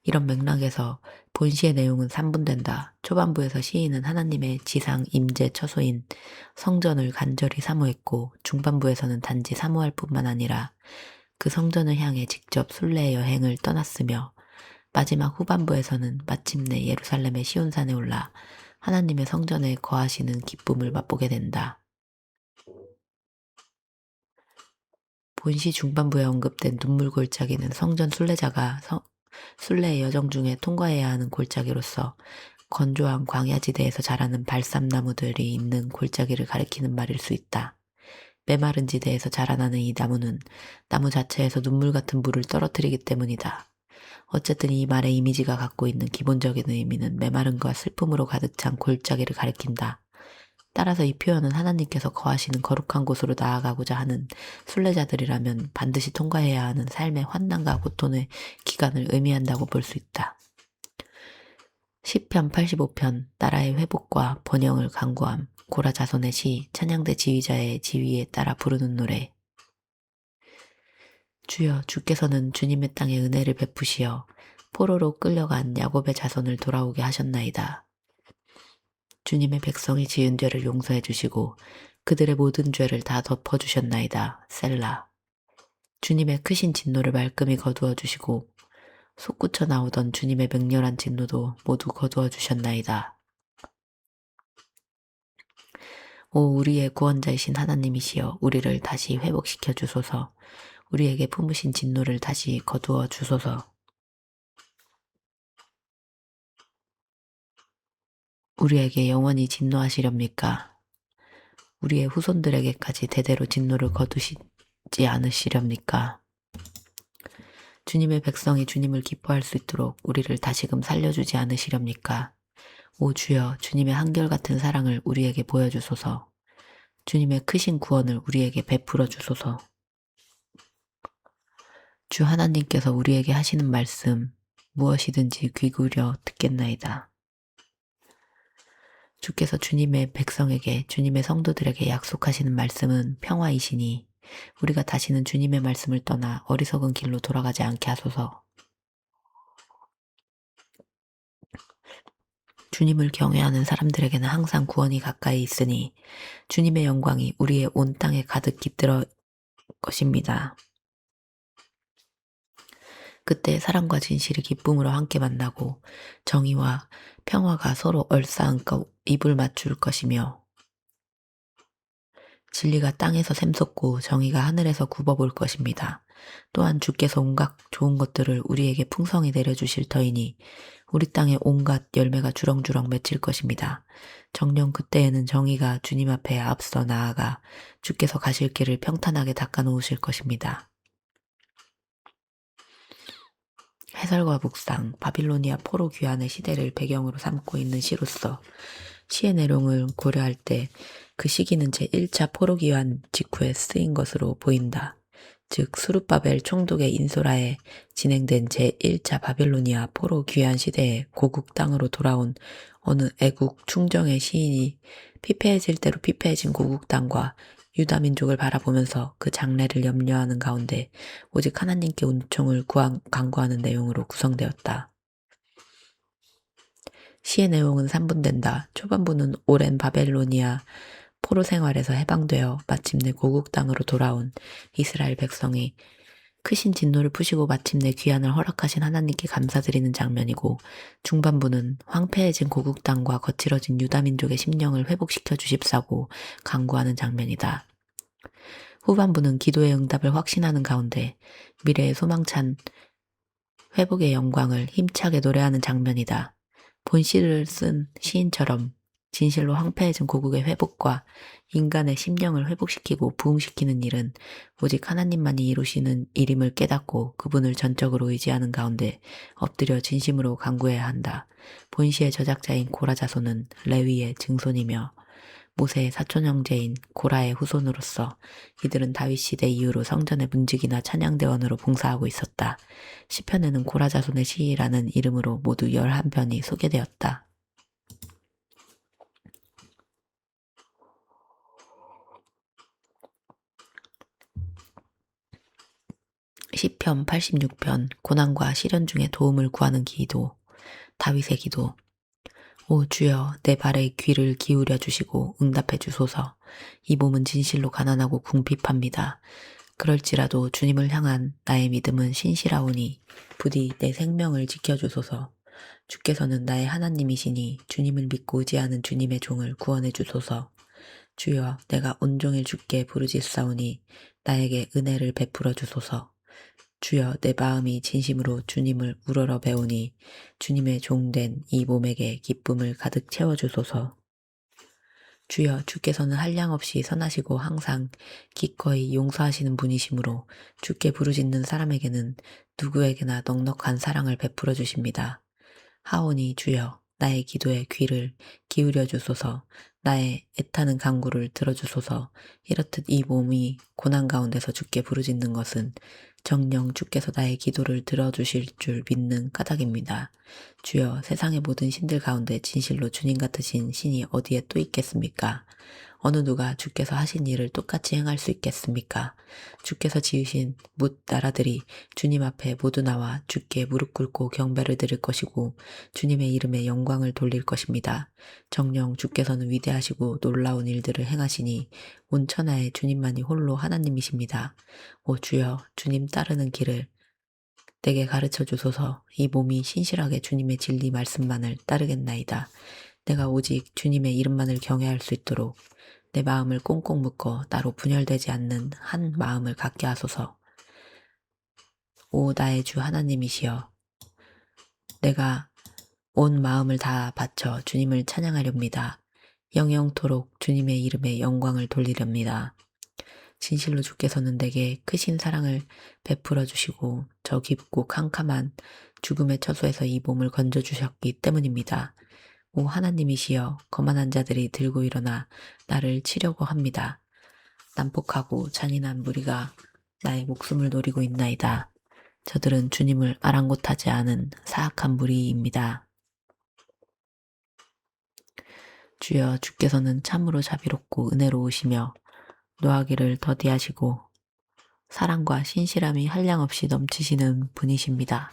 이런 맥락에서 본시의 내용은 3분된다. 초반부에서 시인은 하나님의 지상 임재 처소인 성전을 간절히 사모했고 중반부에서는 단지 사모할 뿐만 아니라 그 성전을 향해 직접 순례 여행을 떠났으며 마지막 후반부에서는 마침내 예루살렘의 시온산에 올라 하나님의 성전에 거하시는 기쁨을 맛보게 된다. 본시 중반부에 언급된 눈물 골짜기는 성전 순례자가 순례의 여정 중에 통과해야 하는 골짜기로서 건조한 광야지대에서 자라는 발삼나무들이 있는 골짜기를 가리키는 말일 수 있다. 메마른 지대에서 자라나는 이 나무는 나무 자체에서 눈물 같은 물을 떨어뜨리기 때문이다. 어쨌든 이 말의 이미지가 갖고 있는 기본적인 의미는 메마름과 슬픔으로 가득 찬 골짜기를 가리킨다. 따라서 이 표현은 하나님께서 거하시는 거룩한 곳으로 나아가고자 하는 순례자들이라면 반드시 통과해야 하는 삶의 환난과 고통의 기간을 의미한다고 볼 수 있다. 시편 85편 나라의 회복과 번영을 간구함 고라 자손의 시 찬양대 지휘자의 지휘에 따라 부르는 노래. 주여 주께서는 주님의 땅에 은혜를 베푸시어 포로로 끌려간 야곱의 자손을 돌아오게 하셨나이다. 주님의 백성이 지은 죄를 용서해 주시고 그들의 모든 죄를 다 덮어주셨나이다. 셀라. 주님의 크신 진노를 말끔히 거두어 주시고 솟구쳐 나오던 주님의 맹렬한 진노도 모두 거두어 주셨나이다. 오 우리의 구원자이신 하나님이시여 우리를 다시 회복시켜 주소서. 우리에게 품으신 진노를 다시 거두어 주소서. 우리에게 영원히 진노하시렵니까? 우리의 후손들에게까지 대대로 진노를 거두시지 않으시렵니까? 주님의 백성이 주님을 기뻐할 수 있도록 우리를 다시금 살려주지 않으시렵니까? 오 주여 주님의 한결같은 사랑을 우리에게 보여주소서. 주님의 크신 구원을 우리에게 베풀어 주소서. 주 하나님께서 우리에게 하시는 말씀 무엇이든지 귀 기울여 듣겠나이다. 주께서 주님의 백성에게, 주님의 성도들에게 약속하시는 말씀은 평화이시니 우리가 다시는 주님의 말씀을 떠나 어리석은 길로 돌아가지 않게 하소서. 주님을 경외하는 사람들에게는 항상 구원이 가까이 있으니 주님의 영광이 우리의 온 땅에 가득 깃들어 것입니다. 그때 사랑과 진실이 기쁨으로 함께 만나고 정의와 평화가 서로 얼싸안고 입을 맞출 것이며 진리가 땅에서 샘솟고 정의가 하늘에서 굽어볼 것입니다. 또한 주께서 온갖 좋은 것들을 우리에게 풍성히 내려주실 터이니 우리 땅에 온갖 열매가 주렁주렁 맺힐 것입니다. 정녕 그때에는 정의가 주님 앞에 앞서 나아가 주께서 가실 길을 평탄하게 닦아놓으실 것입니다. 해설과 묵상, 바빌로니아 포로 귀환의 시대를 배경으로 삼고 있는 시로서 시의 내용을 고려할 때 그 시기는 제1차 포로 귀환 직후에 쓰인 것으로 보인다. 즉 수룹바벨 총독의 인솔하에 진행된 제1차 바빌로니아 포로 귀환 시대에 고국 땅으로 돌아온 어느 애국 충정의 시인이 피폐해질 대로 피폐해진 고국 땅과 유다 민족을 바라보면서 그 장래를 염려하는 가운데 오직 하나님께 은총을 간구하는 내용으로 구성되었다. 시의 내용은 3분된다. 초반부는 오랜 바벨로니아 포로 생활에서 해방되어 마침내 고국 땅으로 돌아온 이스라엘 백성이 크신 진노를 푸시고 마침내 귀환을 허락하신 하나님께 감사드리는 장면이고, 중반부는 황폐해진 고국 땅과 거칠어진 유다 민족의 심령을 회복시켜 주십사고 간구하는 장면이다. 후반부는 기도의 응답을 확신하는 가운데 미래의 소망찬 회복의 영광을 힘차게 노래하는 장면이다. 본시를 쓴 시인처럼 진실로 황폐해진 고국의 회복과 인간의 심령을 회복시키고 부흥시키는 일은 오직 하나님만이 이루시는 일임을 깨닫고 그분을 전적으로 의지하는 가운데 엎드려 진심으로 간구해야 한다. 본시의 저작자인 고라 자손은 레위의 증손이며 모세의 사촌 형제인 고라의 후손으로서 이들은 다윗 시대 이후로 성전의 문지기나 찬양대원으로 봉사하고 있었다. 시편에는 고라 자손의 시라는 이름으로 모두 11편이 소개되었다. 시편 86편 고난과 시련 중에 도움을 구하는 기도. 다윗의 기도. 오 주여, 내 발에 귀를 기울여 주시고 응답해 주소서. 이 몸은 진실로 가난하고 궁핍합니다. 그럴지라도 주님을 향한 나의 믿음은 신실하오니 부디 내 생명을 지켜주소서. 주께서는 나의 하나님이시니 주님을 믿고 의지하는 주님의 종을 구원해 주소서. 주여, 내가 온종일 주께 부르짖사오니 나에게 은혜를 베풀어 주소서. 주여, 내 마음이 진심으로 주님을 우러러 배우니 주님의 종된 이 몸에게 기쁨을 가득 채워주소서. 주여, 주께서는 한량없이 선하시고 항상 기꺼이 용서하시는 분이시므로 주께 부르짖는 사람에게는 누구에게나 넉넉한 사랑을 베풀어 주십니다. 하오니 주여, 나의 기도에 귀를 기울여 주소서. 나의 애타는 간구를 들어주소서. 이렇듯 이 몸이 고난 가운데서 주께 부르짖는 것은 정녕 주께서 나의 기도를 들어주실 줄 믿는 까닭입니다. 주여, 세상의 모든 신들 가운데 진실로 주님 같으신 신이 어디에 또 있겠습니까? 어느 누가 주께서 하신 일을 똑같이 행할 수 있겠습니까? 주께서 지으신 뭇 나라들이 주님 앞에 모두 나와 주께 무릎 꿇고 경배를 드릴 것이고 주님의 이름에 영광을 돌릴 것입니다. 정녕 주께서는 위대하시고 놀라운 일들을 행하시니 온 천하에 주님만이 홀로 하나님이십니다. 오 주여, 주님 따르는 길을 내게 가르쳐 주소서. 이 몸이 신실하게 주님의 진리 말씀만을 따르겠나이다. 내가 오직 주님의 이름만을 경외할 수 있도록 내 마음을 꽁꽁 묶어 나로 분열되지 않는 한 마음을 갖게 하소서. 오 나의 주 하나님이시여, 내가 온 마음을 다 바쳐 주님을 찬양하렵니다. 영영토록 주님의 이름에 영광을 돌리렵니다. 진실로 주께서는 내게 크신 사랑을 베풀어 주시고 저 깊고 캄캄한 죽음의 처소에서 이 몸을 건져주셨기 때문입니다. 오 하나님이시여, 거만한 자들이 들고 일어나 나를 치려고 합니다. 난폭하고 잔인한 무리가 나의 목숨을 노리고 있나이다. 저들은 주님을 아랑곳하지 않은 사악한 무리입니다. 주여, 주께서는 참으로 자비롭고 은혜로우시며 노하기를 더디하시고 사랑과 신실함이 한량없이 넘치시는 분이십니다.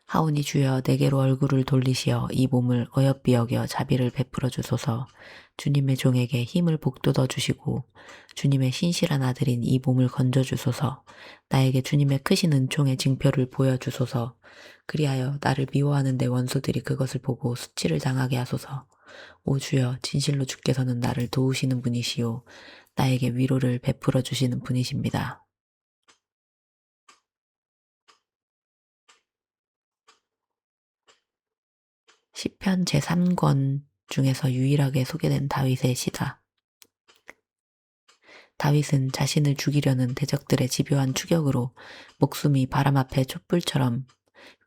하오니 주여, 내게로 얼굴을 돌리시어 이 몸을 어여삐 여겨 자비를 베풀어 주소서. 주님의 종에게 힘을 북돋워 주시고 주님의 신실한 아들인 이 몸을 건져 주소서. 나에게 주님의 크신 은총의 징표를 보여 주소서. 그리하여 나를 미워하는 내 원수들이 그것을 보고 수치를 당하게 하소서. 오 주여, 진실로 주께서는 나를 도우시는 분이시요 나에게 위로를 베풀어 주시는 분이십니다. 시편 제3권 중에서 유일하게 소개된 다윗의 시다. 다윗은 자신을 죽이려는 대적들의 집요한 추격으로 목숨이 바람 앞에 촛불처럼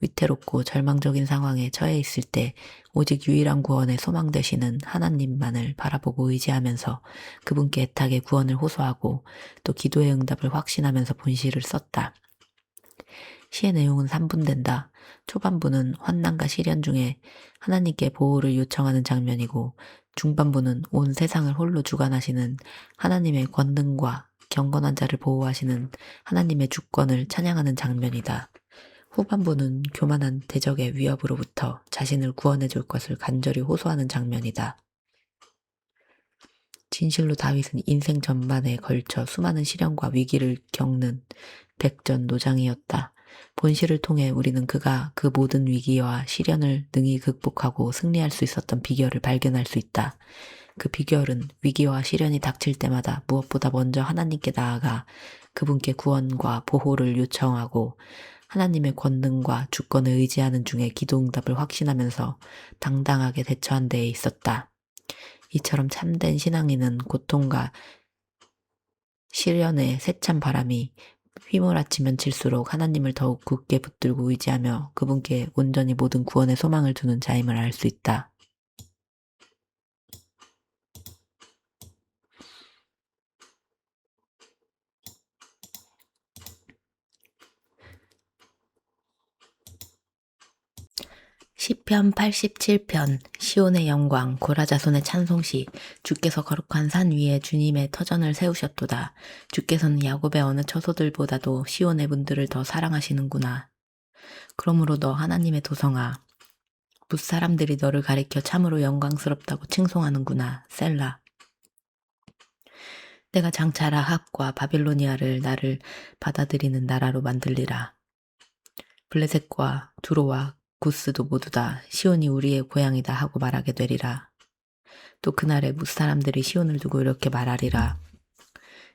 위태롭고 절망적인 상황에 처해 있을 때 오직 유일한 구원의 소망 되시는 하나님만을 바라보고 의지하면서 그분께 애타게 구원을 호소하고 또 기도의 응답을 확신하면서 본시를 썼다. 시의 내용은 3분된다. 초반부는 환난과 시련 중에 하나님께 보호를 요청하는 장면이고 중반부는 온 세상을 홀로 주관하시는 하나님의 권능과 경건한 자를 보호하시는 하나님의 주권을 찬양하는 장면이다. 후반부는 교만한 대적의 위협으로부터 자신을 구원해 줄 것을 간절히 호소하는 장면이다. 진실로 다윗은 인생 전반에 걸쳐 수많은 시련과 위기를 겪는 백전노장이었다. 본시를 통해 우리는 그가 그 모든 위기와 시련을 능히 극복하고 승리할 수 있었던 비결을 발견할 수 있다. 그 비결은 위기와 시련이 닥칠 때마다 무엇보다 먼저 하나님께 나아가 그분께 구원과 보호를 요청하고 하나님의 권능과 주권을 의지하는 중에 기도응답을 확신하면서 당당하게 대처한 데에 있었다. 이처럼 참된 신앙인은 고통과 시련의 세찬 바람이 휘몰아치면 칠수록 하나님을 더욱 굳게 붙들고 의지하며 그분께 온전히 모든 구원의 소망을 두는 자임을 알 수 있다. 시편 87편 시온의 영광 고라자손의 찬송시. 주께서 거룩한 산 위에 주님의 터전을 세우셨도다. 주께서는 야곱의 어느 처소들보다도 시온의 분들을 더 사랑하시는구나. 그러므로 너 하나님의 도성아, 뭇사람들이 너를 가리켜 참으로 영광스럽다고 칭송하는구나. 셀라. 내가 장차 라합과 바빌로니아를 나를 받아들이는 나라로 만들리라. 블레셋과 두로와 구스도 모두 다 시온이 우리의 고향이다 하고 말하게 되리라. 또 그날에 뭇사람들이 시온을 두고 이렇게 말하리라.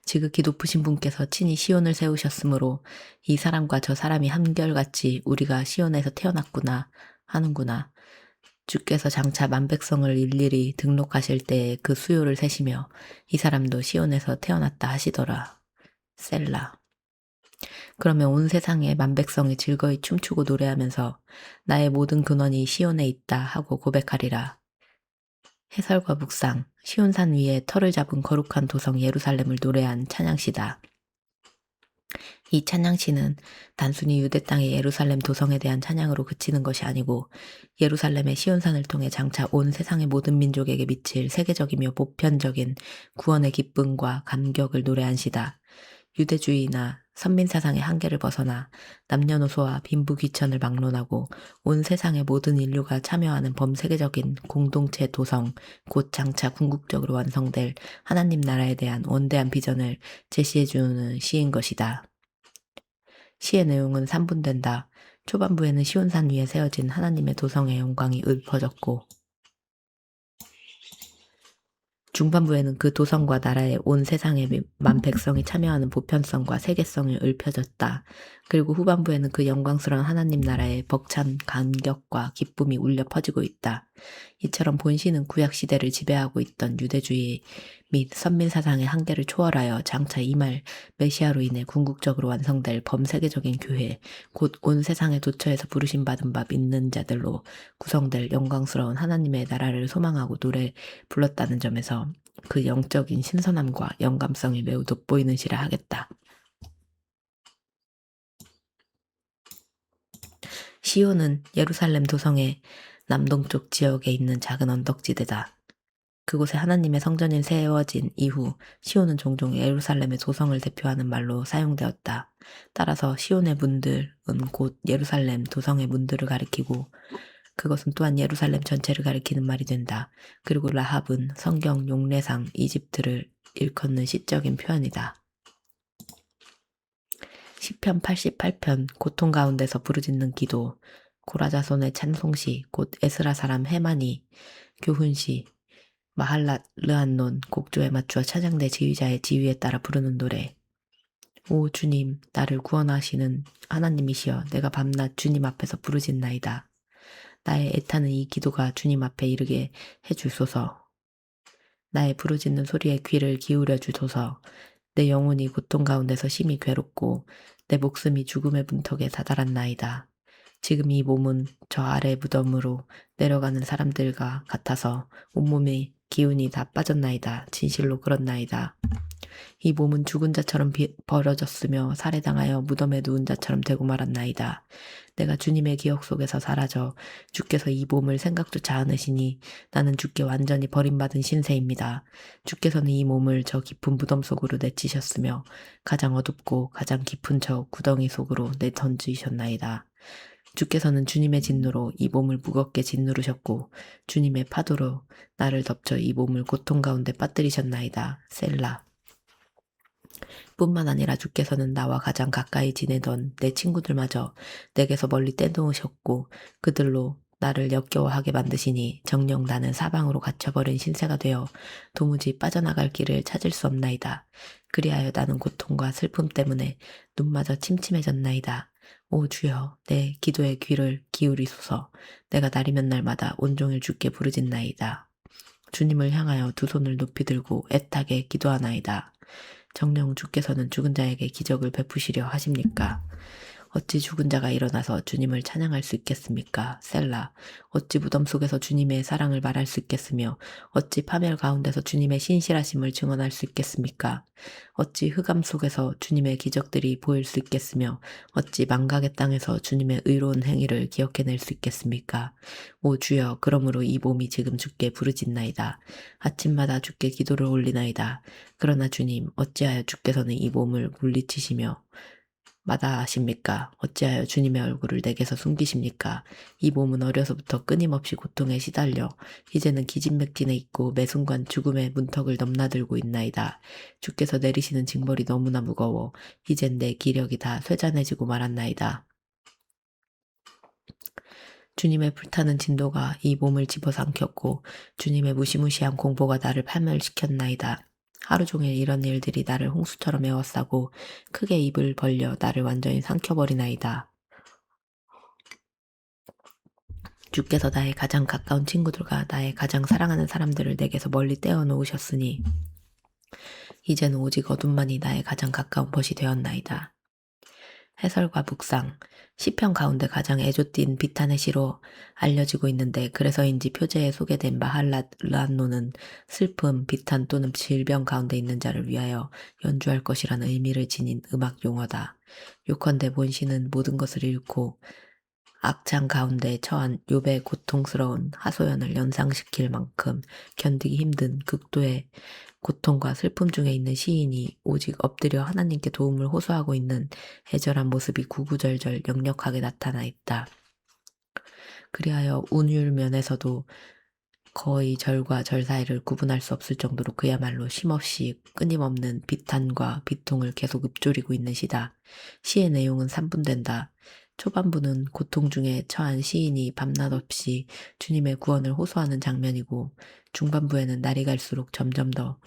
지극히 높으신 분께서 친히 시온을 세우셨으므로 이 사람과 저 사람이 한결같이 우리가 시온에서 태어났구나 하는구나. 주께서 장차 만백성을 일일이 등록하실 때에 그 수요를 세시며 이 사람도 시온에서 태어났다 하시더라. 셀라. 그러면 온 세상의 만백성이 즐거이 춤추고 노래하면서 나의 모든 근원이 시온에 있다 하고 고백하리라. 해설과 묵상. 시온산 위에 터를 잡은 거룩한 도성 예루살렘을 노래한 찬양시다. 이 찬양시는 단순히 유대 땅의 예루살렘 도성에 대한 찬양으로 그치는 것이 아니고 예루살렘의 시온산을 통해 장차 온 세상의 모든 민족에게 미칠 세계적이며 보편적인 구원의 기쁨과 감격을 노래한 시다. 유대주의나 선민사상의 한계를 벗어나 남녀노소와 빈부귀천을 막론하고 온 세상의 모든 인류가 참여하는 범세계적인 공동체 도성, 곧 장차 궁극적으로 완성될 하나님 나라에 대한 원대한 비전을 제시해주는 시인 것이다. 시의 내용은 3분된다. 초반부에는 시온산 위에 세워진 하나님의 도성의 영광이 읊어졌고 중반부에는 그 도성과 나라의 온 세상의 만 백성이 참여하는 보편성과 세계성이 읊혀졌다. 그리고 후반부에는 그 영광스러운 하나님 나라의 벅찬 감격과 기쁨이 울려 퍼지고 있다. 이처럼 본시는 구약시대를 지배하고 있던 유대주의 및 선민사상의 한계를 초월하여 장차 임할 메시아로 인해 궁극적으로 완성될 범세계적인 교회, 곧 온 세상의 도처에서 부르심받은 바 믿는 자들로 구성될 영광스러운 하나님의 나라를 소망하고 노래 불렀다는 점에서 그 영적인 신선함과 영감성이 매우 돋보이는 시라 하겠다. 시온은 예루살렘 도성의 남동쪽 지역에 있는 작은 언덕지대다. 그곳에 하나님의 성전이 세워진 이후 시온은 종종 예루살렘의 도성을 대표하는 말로 사용되었다. 따라서 시온의 문들은 곧 예루살렘 도성의 문들을 가리키고 그것은 또한 예루살렘 전체를 가리키는 말이 된다. 그리고 라합은 성경 용례상 이집트를 일컫는 시적인 표현이다. 시편 88편 고통 가운데서 부르짖는 기도, 고라자손의 찬송시, 곧 에스라 사람 헤만이 교훈시, 마할랏 르한논 곡조에 맞추어 찬양대 지휘자의 지휘에 따라 부르는 노래. 오 주님, 나를 구원하시는 하나님이시여, 내가 밤낮 주님 앞에서 부르짖나이다. 나의 애타는 이 기도가 주님 앞에 이르게 해주소서. 나의 부르짖는 소리에 귀를 기울여 주소서. 내 영혼이 고통 가운데서 심히 괴롭고 내 목숨이 죽음의 문턱에 다다랐나이다. 지금 이 몸은 저 아래 무덤으로 내려가는 사람들과 같아서 온몸의 기운이 다 빠졌나이다. 진실로 그렇나이다. 이 몸은 죽은 자처럼 버려졌으며 살해당하여 무덤에 누운 자처럼 되고 말았나이다. 내가 주님의 기억 속에서 사라져 주께서 이 몸을 생각조차 않으시니 나는 주께 완전히 버림받은 신세입니다. 주께서는 이 몸을 저 깊은 무덤 속으로 내치셨으며 가장 어둡고 가장 깊은 저 구덩이 속으로 내던지셨나이다. 주께서는 주님의 진노로 이 몸을 무겁게 짓누르셨고 주님의 파도로 나를 덮쳐 이 몸을 고통 가운데 빠뜨리셨나이다. 셀라. 뿐만 아니라 주께서는 나와 가장 가까이 지내던 내 친구들마저 내게서 멀리 떼놓으셨고 그들로 나를 역겨워하게 만드시니 정녕 나는 사방으로 갇혀버린 신세가 되어 도무지 빠져나갈 길을 찾을 수 없나이다. 그리하여 나는 고통과 슬픔 때문에 눈마저 침침해졌나이다. 오 주여, 내 기도의 귀를 기울이소서. 내가 날이면 날마다 온종일 주께 부르짖나이다. 주님을 향하여 두 손을 높이 들고 애타게 기도하나이다. 정녕 주께서는 죽은 자에게 기적을 베푸시려 하십니까? 어찌 죽은 자가 일어나서 주님을 찬양할 수 있겠습니까? 셀라. 어찌 무덤 속에서 주님의 사랑을 말할 수 있겠으며 어찌 파멸 가운데서 주님의 신실하심을 증언할 수 있겠습니까? 어찌 흑암 속에서 주님의 기적들이 보일 수 있겠으며 어찌 망각의 땅에서 주님의 의로운 행위를 기억해낼 수 있겠습니까? 오 주여, 그러므로 이 몸이 지금 주께 부르짖나이다. 아침마다 주께 기도를 올리나이다. 그러나 주님, 어찌하여 주께서는 이 몸을 물리치시며 마다하십니까? 어찌하여 주님의 얼굴을 내게서 숨기십니까? 이 몸은 어려서부터 끊임없이 고통에 시달려 이제는 기진맥진에 있고 매 순간 죽음의 문턱을 넘나들고 있나이다. 주께서 내리시는 징벌이 너무나 무거워 이젠 내 기력이 다 쇠잔해지고 말았나이다. 주님의 불타는 진도가 이 몸을 집어삼켰고 주님의 무시무시한 공보가 나를 파멸시켰나이다. 하루 종일 이런 일들이 나를 홍수처럼 에워싸고 크게 입을 벌려 나를 완전히 삼켜버리나이다. 주께서 나의 가장 가까운 친구들과 나의 가장 사랑하는 사람들을 내게서 멀리 떼어놓으셨으니 이제는 오직 어둠만이 나의 가장 가까운 벗이 되었나이다. 해설과 묵상. 시편 가운데 가장 애조띤 비탄의 시로 알려지고 있는데 그래서인지 표제에 소개된 마할랏 르한노는 슬픔, 비탄 또는 질병 가운데 있는 자를 위하여 연주할 것이라는 의미를 지닌 음악 용어다. 요컨대 본 시는 모든 것을 잃고 악창 가운데 처한 욥의 고통스러운 하소연을 연상시킬 만큼 견디기 힘든 극도의 고통과 슬픔 중에 있는 시인이 오직 엎드려 하나님께 도움을 호소하고 있는 애절한 모습이 구구절절 역력하게 나타나 있다. 그리하여 운율 면에서도 거의 절과 절 사이를 구분할 수 없을 정도로 그야말로 쉼없이 끊임없는 비탄과 비통을 계속 읊조리고 있는 시다. 시의 내용은 3분된다. 초반부는 고통 중에 처한 시인이 밤낮 없이 주님의 구원을 호소하는 장면이고 중반부에는 날이 갈수록 점점 더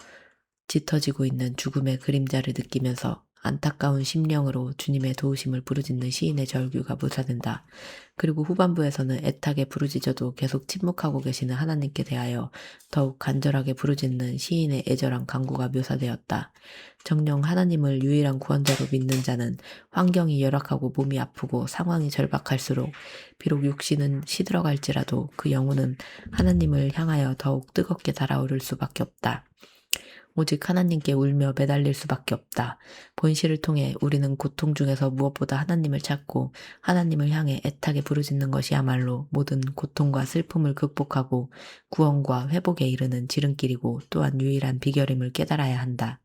짙어지고 있는 죽음의 그림자를 느끼면서 안타까운 심령으로 주님의 도우심을 부르짖는 시인의 절규가 묘사된다. 그리고 후반부에서는 애타게 부르짖어도 계속 침묵하고 계시는 하나님께 대하여 더욱 간절하게 부르짖는 시인의 애절한 간구가 묘사되었다. 정녕 하나님을 유일한 구원자로 믿는 자는 환경이 열악하고 몸이 아프고 상황이 절박할수록 비록 육신은 시들어갈지라도 그 영혼은 하나님을 향하여 더욱 뜨겁게 달아오를 수밖에 없다. 오직 하나님께 울며 매달릴 수밖에 없다. 본시를 통해 우리는 고통 중에서 무엇보다 하나님을 찾고 하나님을 향해 애타게 부르짖는 것이야말로 모든 고통과 슬픔을 극복하고 구원과 회복에 이르는 지름길이고 또한 유일한 비결임을 깨달아야 한다.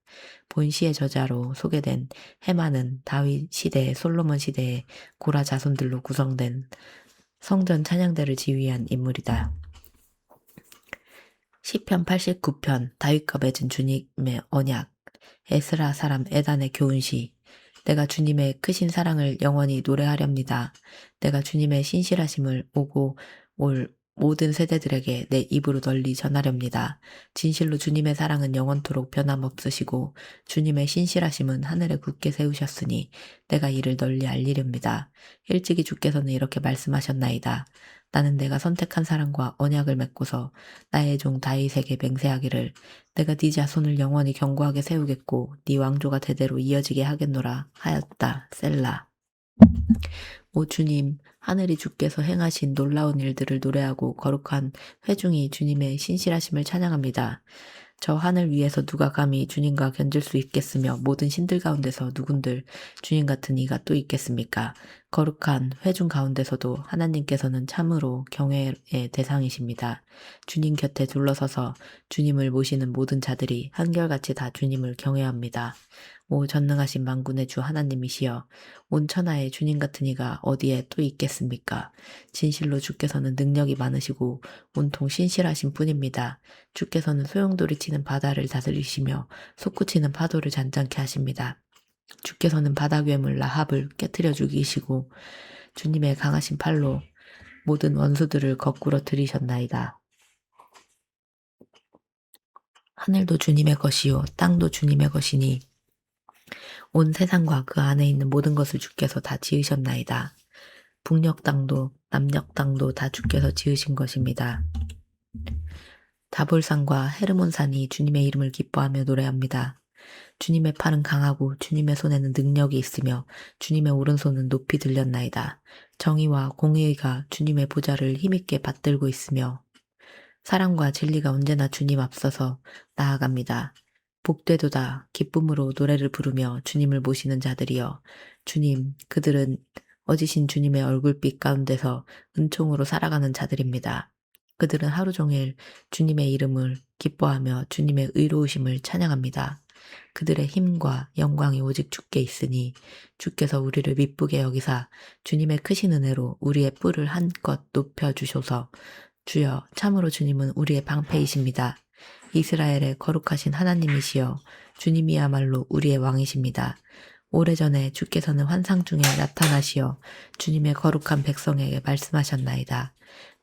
본시의 저자로 소개된 헤만은 다윗 시대, 솔로몬 시대의 고라 자손들로 구성된 성전 찬양대를 지휘한 인물이다. 시편 89편 다윗과 맺은 주님의 언약 에스라 사람 에단의 교훈시 내가 주님의 크신 사랑을 영원히 노래하렵니다. 내가 주님의 신실하심을 오고 올 모든 세대들에게 내 입으로 널리 전하렵니다. 진실로 주님의 사랑은 영원토록 변함없으시고 주님의 신실하심은 하늘에 굳게 세우셨으니 내가 이를 널리 알리렵니다. 일찍이 주께서는 이렇게 말씀하셨나이다. 나는 내가 선택한 사람과 언약을 맺고서 나의 종 다윗에게 맹세하기를 내가 네 자손을 영원히 견고하게 세우겠고 네 왕조가 대대로 이어지게 하겠노라 하였다. 셀라. 오 주님, 하늘이 주께서 행하신 놀라운 일들을 노래하고 거룩한 회중이 주님의 신실하심을 찬양합니다. 저 하늘 위에서 누가 감히 주님과 견줄 수 있겠으며 모든 신들 가운데서 누군들 주님 같은 이가 또 있겠습니까? 거룩한 회중 가운데서도 하나님께서는 참으로 경외의 대상이십니다. 주님 곁에 둘러서서 주님을 모시는 모든 자들이 한결같이 다 주님을 경외합니다. 오 전능하신 만군의 주 하나님이시여 온 천하에 주님 같은 이가 어디에 또 있겠습니까? 진실로 주께서는 능력이 많으시고 온통 신실하신 분입니다. 주께서는 소용돌이 치는 바다를 다스리시며 솟구치는 파도를 잔잔케 하십니다. 주께서는 바다 괴물 라합을 깨뜨려 죽이시고 주님의 강하신 팔로 모든 원수들을 거꾸로 들이셨나이다. 하늘도 주님의 것이요 땅도 주님의 것이니 온 세상과 그 안에 있는 모든 것을 주께서 다 지으셨나이다. 북녘 땅도 남녘 땅도 다 주께서 지으신 것입니다. 다볼산과 헤르몬산이 주님의 이름을 기뻐하며 노래합니다. 주님의 팔은 강하고 주님의 손에는 능력이 있으며 주님의 오른손은 높이 들렸나이다. 정의와 공의가 주님의 보좌를 힘있게 받들고 있으며 사랑과 진리가 언제나 주님 앞서서 나아갑니다. 복되도다 기쁨으로 노래를 부르며 주님을 모시는 자들이여 주님 그들은 어지신 주님의 얼굴빛 가운데서 은총으로 살아가는 자들입니다. 그들은 하루 종일 주님의 이름을 기뻐하며 주님의 의로우심을 찬양합니다. 그들의 힘과 영광이 오직 주께 있으니 주께서 우리를 미쁘게 여기사 주님의 크신 은혜로 우리의 뿔을 한껏 높여주소서. 주여 참으로 주님은 우리의 방패이십니다. 이스라엘의 거룩하신 하나님이시여 주님이야말로 우리의 왕이십니다. 오래전에 주께서는 환상 중에 나타나시어 주님의 거룩한 백성에게 말씀하셨나이다.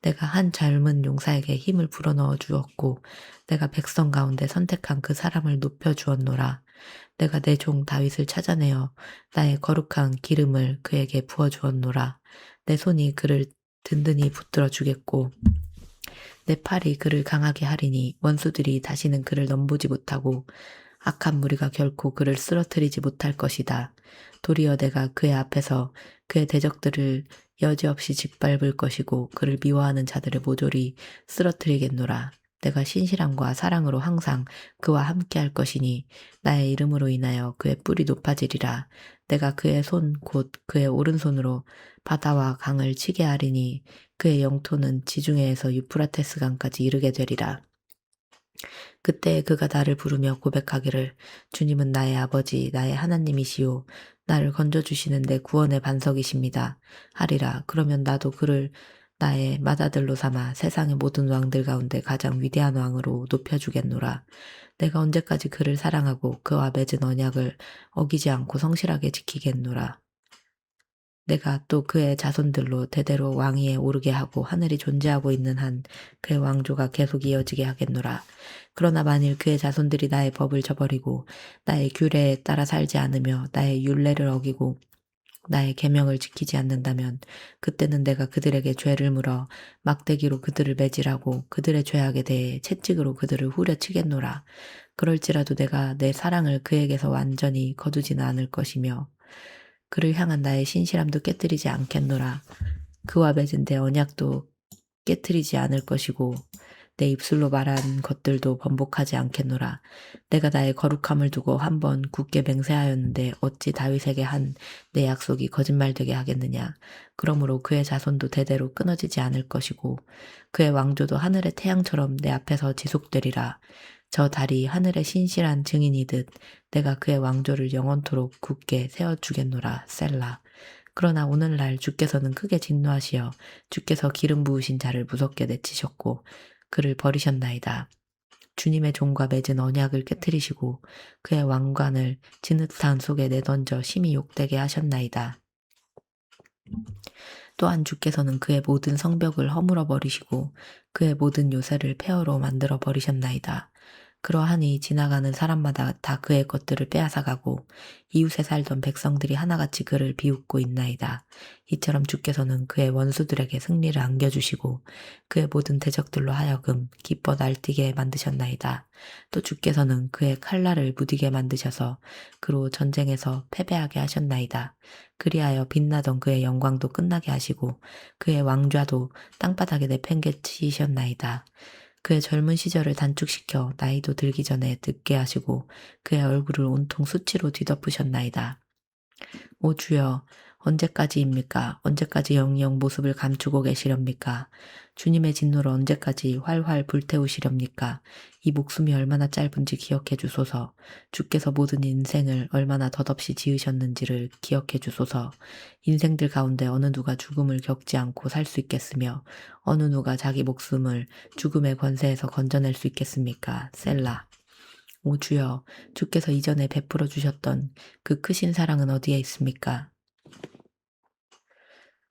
내가 한 젊은 용사에게 힘을 불어넣어 주었고 내가 백성 가운데 선택한 그 사람을 높여주었노라. 내가 내 종 다윗을 찾아내어 나의 거룩한 기름을 그에게 부어주었노라. 내 손이 그를 든든히 붙들어 주겠고 내 팔이 그를 강하게 하리니 원수들이 다시는 그를 넘보지 못하고 악한 무리가 결코 그를 쓰러뜨리지 못할 것이다. 도리어 내가 그의 앞에서 그의 대적들을 여지없이 짓밟을 것이고 그를 미워하는 자들을 모조리 쓰러뜨리겠노라. 내가 신실함과 사랑으로 항상 그와 함께 할 것이니 나의 이름으로 인하여 그의 뿔이 높아지리라. 내가 그의 손 곧 그의 오른손으로 바다와 강을 치게 하리니 그의 영토는 지중해에서 유프라테스 강까지 이르게 되리라. 그때 그가 나를 부르며 고백하기를 주님은 나의 아버지 나의 하나님이시요 나를 건져주시는 내 구원의 반석이십니다 하리라. 그러면 나도 그를 나의 맏아들로 삼아 세상의 모든 왕들 가운데 가장 위대한 왕으로 높여주겠노라. 내가 언제까지 그를 사랑하고 그와 맺은 언약을 어기지 않고 성실하게 지키겠노라. 내가 또 그의 자손들로 대대로 왕위에 오르게 하고 하늘이 존재하고 있는 한 그의 왕조가 계속 이어지게 하겠노라. 그러나 만일 그의 자손들이 나의 법을 저버리고 나의 규례에 따라 살지 않으며 나의 율례를 어기고 나의 계명을 지키지 않는다면 그때는 내가 그들에게 죄를 물어 막대기로 그들을 매질하고 그들의 죄악에 대해 채찍으로 그들을 후려치겠노라. 그럴지라도 내가 내 사랑을 그에게서 완전히 거두지는 않을 것이며 그를 향한 나의 신실함도 깨뜨리지 않겠노라. 그와 맺은 내 언약도 깨뜨리지 않을 것이고 내 입술로 말한 것들도 번복하지 않겠노라. 내가 나의 거룩함을 두고 한 번 굳게 맹세하였는데 어찌 다윗에게 한 내 약속이 거짓말되게 하겠느냐. 그러므로 그의 자손도 대대로 끊어지지 않을 것이고 그의 왕조도 하늘의 태양처럼 내 앞에서 지속되리라. 저 달이 하늘의 신실한 증인이듯 내가 그의 왕조를 영원토록 굳게 세워주겠노라. 셀라. 그러나 오늘날 주께서는 크게 진노하시어 주께서 기름 부으신 자를 무섭게 내치셨고 그를 버리셨나이다. 주님의 종과 맺은 언약을 깨뜨리시고 그의 왕관을 진흙탕 속에 내던져 심히 욕되게 하셨나이다. 또한 주께서는 그의 모든 성벽을 허물어 버리시고 그의 모든 요새를 폐허로 만들어 버리셨나이다. 그러하니 지나가는 사람마다 다 그의 것들을 빼앗아가고 이웃에 살던 백성들이 하나같이 그를 비웃고 있나이다. 이처럼 주께서는 그의 원수들에게 승리를 안겨주시고 그의 모든 대적들로 하여금 기뻐 날뛰게 만드셨나이다. 또 주께서는 그의 칼날을 무디게 만드셔서 그로 전쟁에서 패배하게 하셨나이다. 그리하여 빛나던 그의 영광도 끝나게 하시고 그의 왕좌도 땅바닥에 내팽개치셨나이다. 그의 젊은 시절을 단축시켜 나이도 들기 전에 늙게 하시고 그의 얼굴을 온통 수치로 뒤덮으셨나이다. 오 주여, 언제까지입니까? 언제까지 영영 모습을 감추고 계시렵니까? 주님의 진노를 언제까지 활활 불태우시렵니까? 이 목숨이 얼마나 짧은지 기억해 주소서. 주께서 모든 인생을 얼마나 덧없이 지으셨는지를 기억해 주소서. 인생들 가운데 어느 누가 죽음을 겪지 않고 살 수 있겠으며 어느 누가 자기 목숨을 죽음의 권세에서 건져낼 수 있겠습니까? 셀라. 오 주여, 주께서 이전에 베풀어 주셨던 그 크신 사랑은 어디에 있습니까?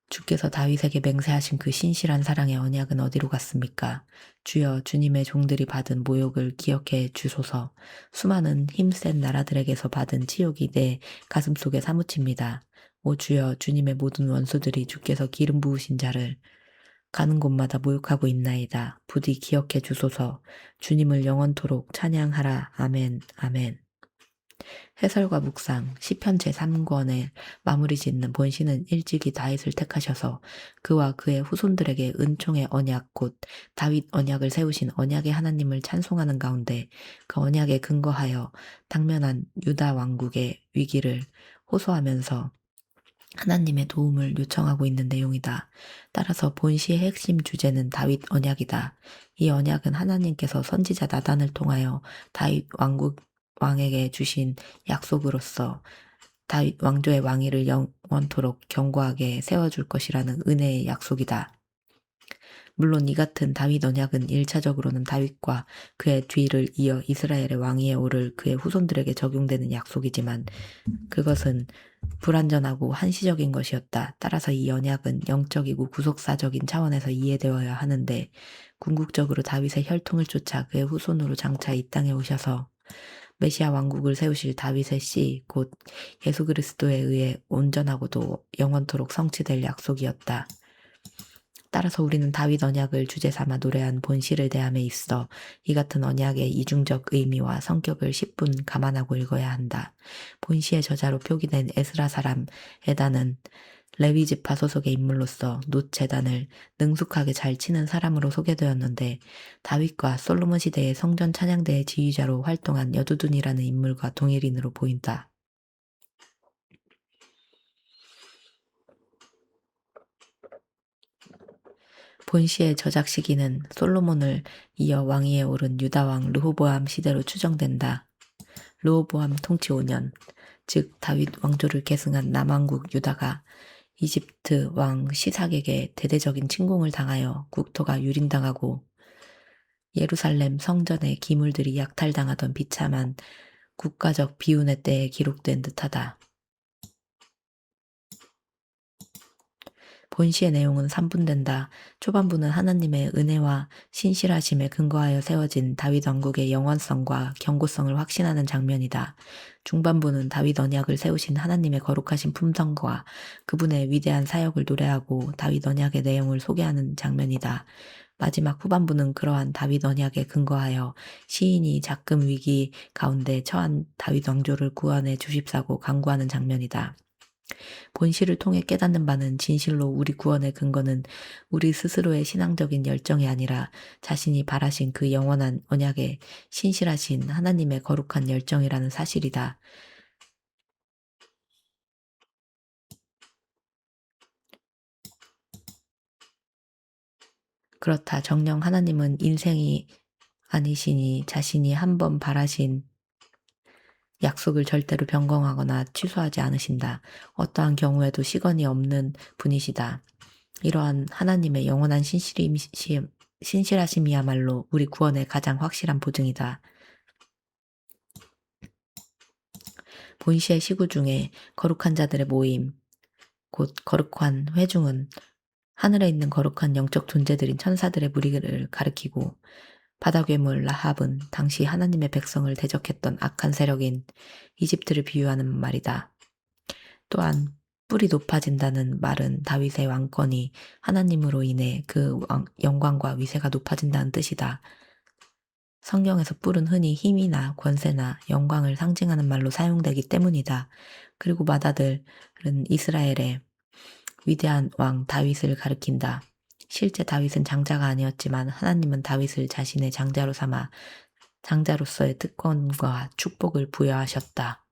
주께서 다윗에게 맹세하신 그 신실한 사랑의 언약은 어디로 갔습니까? 주여, 주님의 종들이 받은 모욕을 기억해 주소서. 수많은 힘센 나라들에게서 받은 치욕이 내 가슴속에 사무칩니다. 오 주여, 주님의 모든 원수들이 주께서 기름 부으신 자를 가는 곳마다 모욕하고 있나이다. 부디 기억해 주소서. 주님을 영원토록 찬양하라. 아멘. 아멘. 해설과 묵상 시편 제3권의 마무리 짓는 본시는 일찍이 다윗을 택하셔서 그와 그의 후손들에게 은총의 언약 곧 다윗 언약을 세우신 언약의 하나님을 찬송하는 가운데 그 언약에 근거하여 당면한 유다 왕국의 위기를 호소하면서 하나님의 도움을 요청하고 있는 내용이다. 따라서 본시의 핵심 주제는 다윗 언약이다. 이 언약은 하나님께서 선지자 나단을 통하여 다윗 왕에게 주신 약속으로서 다윗 왕조의 왕위를 영원토록 견고하게 세워줄 것이라는 은혜의 약속이다. 물론 이 같은 다윗 언약은 1차적으로는 다윗과 그의 뒤를 이어 이스라엘의 왕위에 오를 그의 후손들에게 적용되는 약속이지만 그것은 불완전하고 한시적인 것이었다. 따라서 이 언약은 영적이고 구속사적인 차원에서 이해되어야 하는데 궁극적으로 다윗의 혈통을 쫓아 그의 후손으로 장차 이 땅에 오셔서 메시아 왕국을 세우실 다윗의 씨, 곧 예수 그리스도에 의해 온전하고도 영원토록 성취될 약속이었다. 따라서 우리는 다윗 언약을 주제 삼아 노래한 본시를 대함에 있어 이 같은 언약의 이중적 의미와 성격을 10분 감안하고 읽어야 한다. 본시의 저자로 표기된 에스라 사람 에다는 레위 지파 소속의 인물로서 놋 제단을 능숙하게 잘 치는 사람으로 소개되었는데 다윗과 솔로몬 시대의 성전 찬양대의 지휘자로 활동한 여두둔이라는 인물과 동일인으로 보인다. 본시의 저작 시기는 솔로몬을 이어 왕위에 오른 유다왕 르호보암 시대로 추정된다. 르호보암 통치 5년, 즉 다윗 왕조를 계승한 남왕국 유다가 이집트 왕 시삭에게 대대적인 침공을 당하여 국토가 유린당하고 예루살렘 성전의 기물들이 약탈당하던 비참한 국가적 비운의 때에 기록된 듯하다. 본시의 내용은 3분된다. 초반부는 하나님의 은혜와 신실하심에 근거하여 세워진 다윗 왕국의 영원성과 견고성을 확신하는 장면이다. 중반부는 다윗 언약을 세우신 하나님의 거룩하신 품성과 그분의 위대한 사역을 노래하고 다윗 언약의 내용을 소개하는 장면이다. 마지막 후반부는 그러한 다윗 언약에 근거하여 시인이 작금 위기 가운데 처한 다윗 왕조를 구원해 주십사고 간구하는 장면이다. 본시를 통해 깨닫는 바는 진실로 우리 구원의 근거는 우리 스스로의 신앙적인 열정이 아니라 자신이 바라신 그 영원한 언약에 신실하신 하나님의 거룩한 열정이라는 사실이다. 그렇다. 정녕 하나님은 인생이 아니시니 자신이 한 번 바라신 약속을 절대로 변경하거나 취소하지 않으신다. 어떠한 경우에도 시건이 없는 분이시다. 이러한 하나님의 영원한 신실하심이야말로 우리 구원의 가장 확실한 보증이다. 본시의 시구 중에 거룩한 자들의 모임, 곧 거룩한 회중은 하늘에 있는 거룩한 영적 존재들인 천사들의 무리를 가리키고 바다 괴물 라합은 당시 하나님의 백성을 대적했던 악한 세력인 이집트를 비유하는 말이다. 또한 뿔이 높아진다는 말은 다윗의 왕권이 하나님으로 인해 그 영광과 위세가 높아진다는 뜻이다. 성경에서 뿔은 흔히 힘이나 권세나 영광을 상징하는 말로 사용되기 때문이다. 그리고 마다들은 이스라엘의 위대한 왕 다윗을 가리킨다. 실제 다윗은 장자가 아니었지만 하나님은 다윗을 자신의 장자로 삼아 장자로서의 특권과 축복을 부여하셨다.